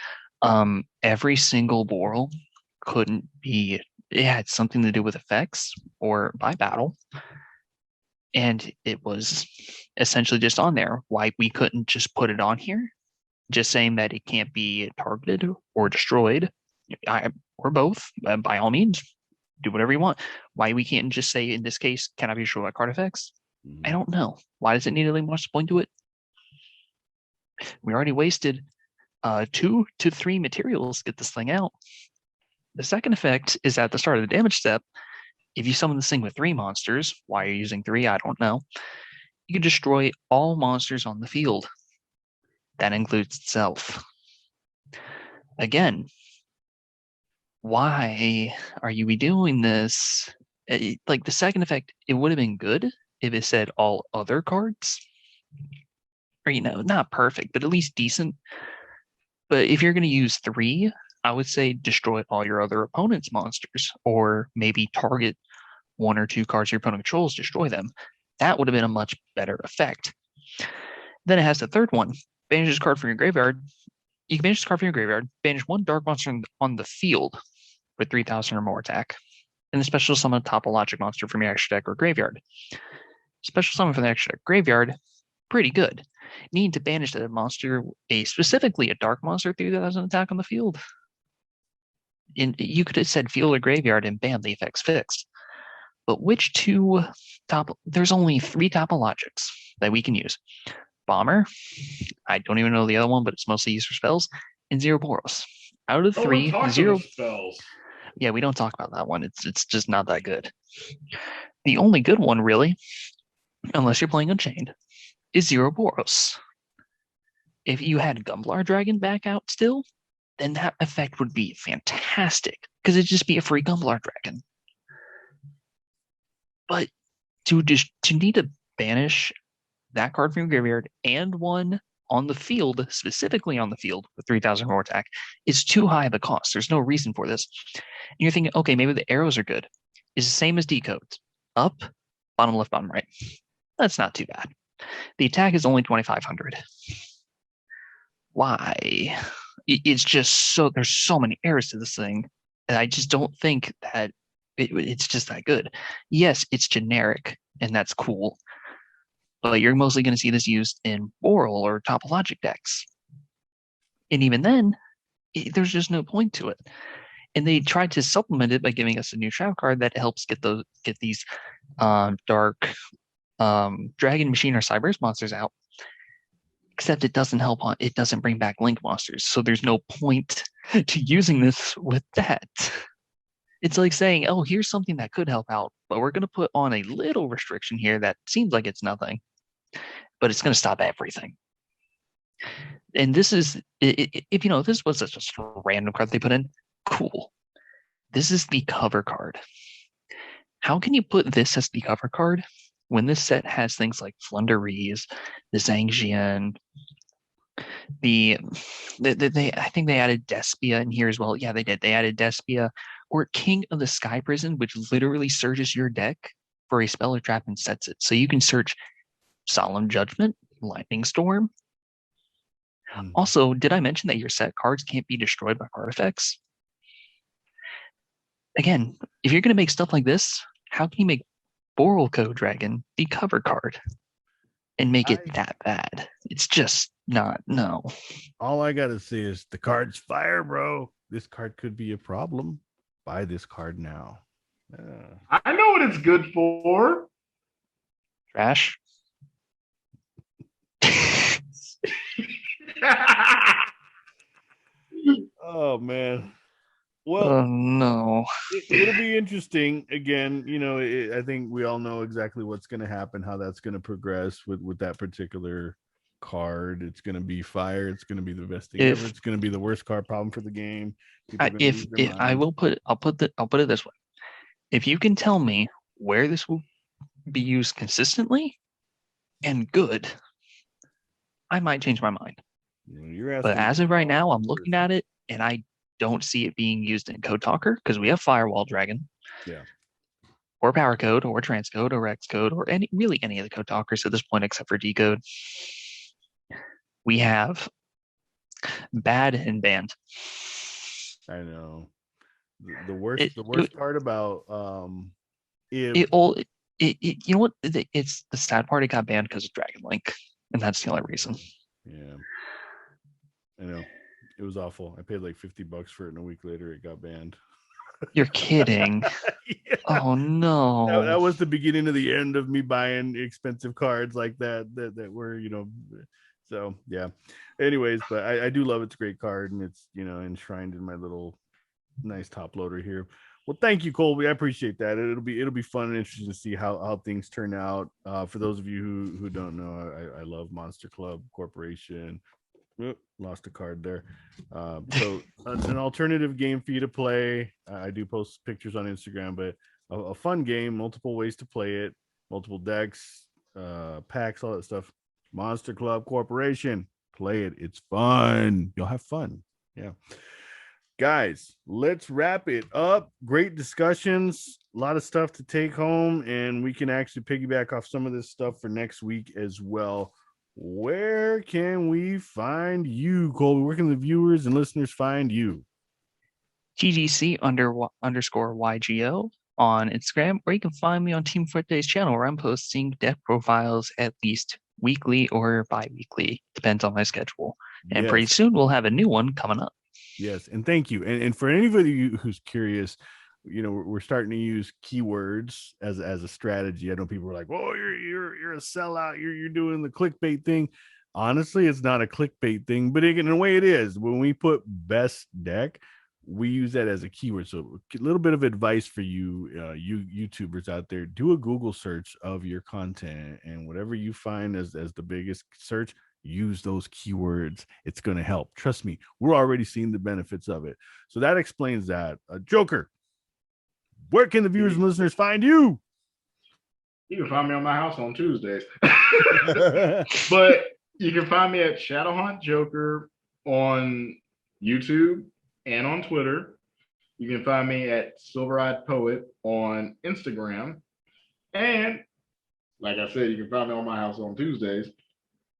Speaker 3: Every single Boral couldn't be. It had something to do with effects or by battle. And it was essentially just on there. Why we couldn't just put it on here, just saying that it can't be targeted or destroyed, or both. By all means, do whatever you want. Why we can't just say in this case, can I be destroyed by card effects? I don't know. Why does it need a link monster point to it? We already wasted 2 to 3 materials to get this thing out. The second effect is at the start of the damage step. If you summon this thing with 3 monsters, why are you using 3? I don't know. You can destroy all monsters on the field. That includes itself. Again, why are you doing this? Like the second effect, it would have been good if it said all other cards. Or, not perfect, but at least decent. But if you're going to use 3, I would say destroy all your other opponent's monsters, or maybe target 1 or 2 cards your opponent controls, destroy them. That would have been a much better effect. Then it has the third one. Banish this card from your graveyard. You can banish this card from your graveyard. Banish 1 dark monster on the field. with 3,000 or more attack. And the special summon a topologic monster from your extra deck or graveyard. Special summon from the extra deck graveyard, pretty good. Need to banish that monster, specifically a dark monster, 3,000 attack on the field. And you could have said field or graveyard, and bam, the effect's fixed. But which two there's only 3 topologics that we can use. Bomber, I don't even know the other one, but it's mostly used for spells, and Zero Boros. Out of the 3, Zero
Speaker 2: spells.
Speaker 3: Yeah, we don't talk about that one. It's just not that good. The only good one, really, unless you're playing Unchained, is Zero Boros. If you had Gumblar Dragon back out still, then that effect would be fantastic, because it'd just be a free Gumblar Dragon. But to need to banish that card from your graveyard and one on the field, specifically on the field with 3,000 more attack, is too high of a cost. There's no reason for this. And you're thinking, okay, maybe the arrows are good. It's the same as decodes. Up, bottom left, bottom right. That's not too bad. The attack is only 2,500. Why? It's just there's so many errors to this thing. And I just don't think that it's just that good. Yes, it's generic, and that's cool. But you're mostly going to see this used in Boral or topologic decks. And even then, there's just no point to it. And they tried to supplement it by giving us a new trap card that helps get these dark Dragon Machine or Cyberse monsters out. Except it doesn't it doesn't bring back Link monsters. So there's no point to using this with that. It's like saying, oh, here's something that could help out, but we're going to put on a little restriction here that seems like it's nothing, but it's going to stop everything. And this is, if this was just a random card they put in, cool. This is the cover card. How can you put this as the cover card when this set has things like Flunderees, the Zhangjian, I think they added Despia in here as well. Yeah, they did. They added Despia, or King of the Sky Prison, which literally searches your deck for a spell or trap and sets it. So you can search Solemn Judgment, Lightning Storm. Also, did I mention that your set cards can't be destroyed by artifacts? Again, if you're going to make stuff like this, how can you make Boral Code Dragon the cover card and make it that bad? It's just not, no.
Speaker 1: All I got to say is the card's fire, bro. This card could be a problem. Buy this card now.
Speaker 2: I know what it's good for.
Speaker 3: Trash.
Speaker 1: Oh, man. Well,
Speaker 3: oh, no.
Speaker 1: It'll be interesting. Again, I think we all know exactly what's going to happen, how that's going to progress with that particular card. It's going to be fire. It's going to be the best thing ever. It's going to be the worst card problem for the game.
Speaker 3: I'll put it this way. If you can tell me where this will be used consistently and good, I might change my mind. But as of right now, I'm looking at it and I don't see it being used in Code Talker because we have Firewall Dragon.
Speaker 1: Yeah.
Speaker 3: Or Power Code or Transcode or Xcode or any of the Code Talkers at this point except for Decode. We have bad and banned.
Speaker 1: I know. The worst part about
Speaker 3: you know what? It's the sad part. It got banned because of Dragon Link, and that's the only reason.
Speaker 1: Yeah, I know. It was awful. I paid like $50 for it, and a week later, it got banned.
Speaker 3: You're kidding. Yeah. Oh no.
Speaker 1: That was the beginning of the end of me buying expensive cards like that were, so yeah. Anyways, but I do love it's a great card, and it's, enshrined in my little nice top loader here. Well, thank you, Colby. I appreciate that. It'll be fun and interesting to see how things turn out. For those of you who don't know, I love Monster Club Corporation. Lost a card there. So an alternative game for you to play. I do post pictures on Instagram, but a fun game, multiple ways to play it, multiple decks, packs, all that stuff. Monster Club Corporation. Play it. It's fun. You'll have fun. Yeah. Guys, let's wrap it up. Great discussions, a lot of stuff to take home, and we can actually piggyback off some of this stuff for next week as well. Where can we find you, Colby? Where can the viewers and listeners find you?
Speaker 3: TGC underscore YGO on Instagram, or you can find me on Team Fuerte's channel where I'm posting deck profiles at least weekly or bi-weekly, depends on my schedule. And pretty
Speaker 1: Yes.
Speaker 3: soon we'll have a new one coming up.
Speaker 1: Yes, and thank you. And for anybody who's curious, we're starting to use keywords as a strategy. I know people are like, "Whoa, you're a sellout. You're doing the clickbait thing." Honestly, it's not a clickbait thing, but in a way, it is. When we put best deck, we use that as a keyword. So a little bit of advice for you, you YouTubers out there: do a Google search of your content, and whatever you find as the biggest search, use those keywords. It's going to help. Trust me, we're already seeing the benefits of it. So that explains that. Joker, where can the viewers and listeners find you?
Speaker 2: You can find me on my house on Tuesdays. But you can find me at Shadowhaunt Joker on YouTube and on Twitter. You can find me at Silver-Eyed Poet on Instagram. And like I said, you can find me on my house on Tuesdays.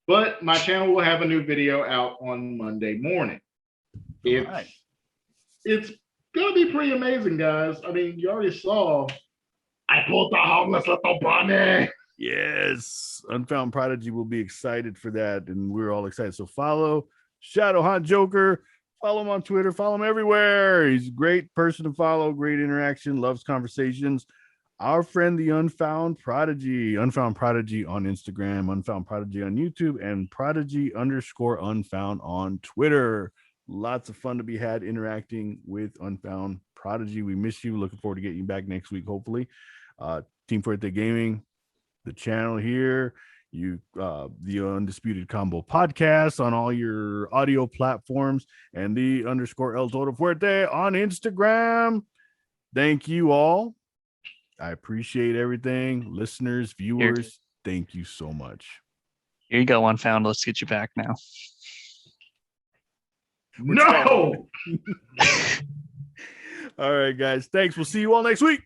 Speaker 2: But my channel will have a new video out on Monday morning. It's gonna be pretty amazing, guys. I mean, you already saw I pulled the homeless little bunny.
Speaker 1: Yes, Unfound Prodigy will be excited for that, and we're all excited. So follow Shadowhaunt Joker. Follow him on Twitter. Follow him everywhere. He's a great person to follow. Great interaction. Loves conversations. Our friend, the Unfound Prodigy on Instagram, Unfound Prodigy on YouTube, and Prodigy_Unfound on Twitter. Lots of fun to be had interacting with Unfound Prodigy. We miss you. Looking forward to getting you back next week, hopefully. Team Fuerte Gaming, the channel here, the Undisputed Combo Podcast on all your audio platforms, and the _El Todo Fuerte on Instagram. Thank you all. I appreciate everything. Listeners, viewers, thank you so much.
Speaker 3: Here you go, Unfound. Let's get you back now.
Speaker 2: No!
Speaker 1: All right, guys. Thanks. We'll see you all next week.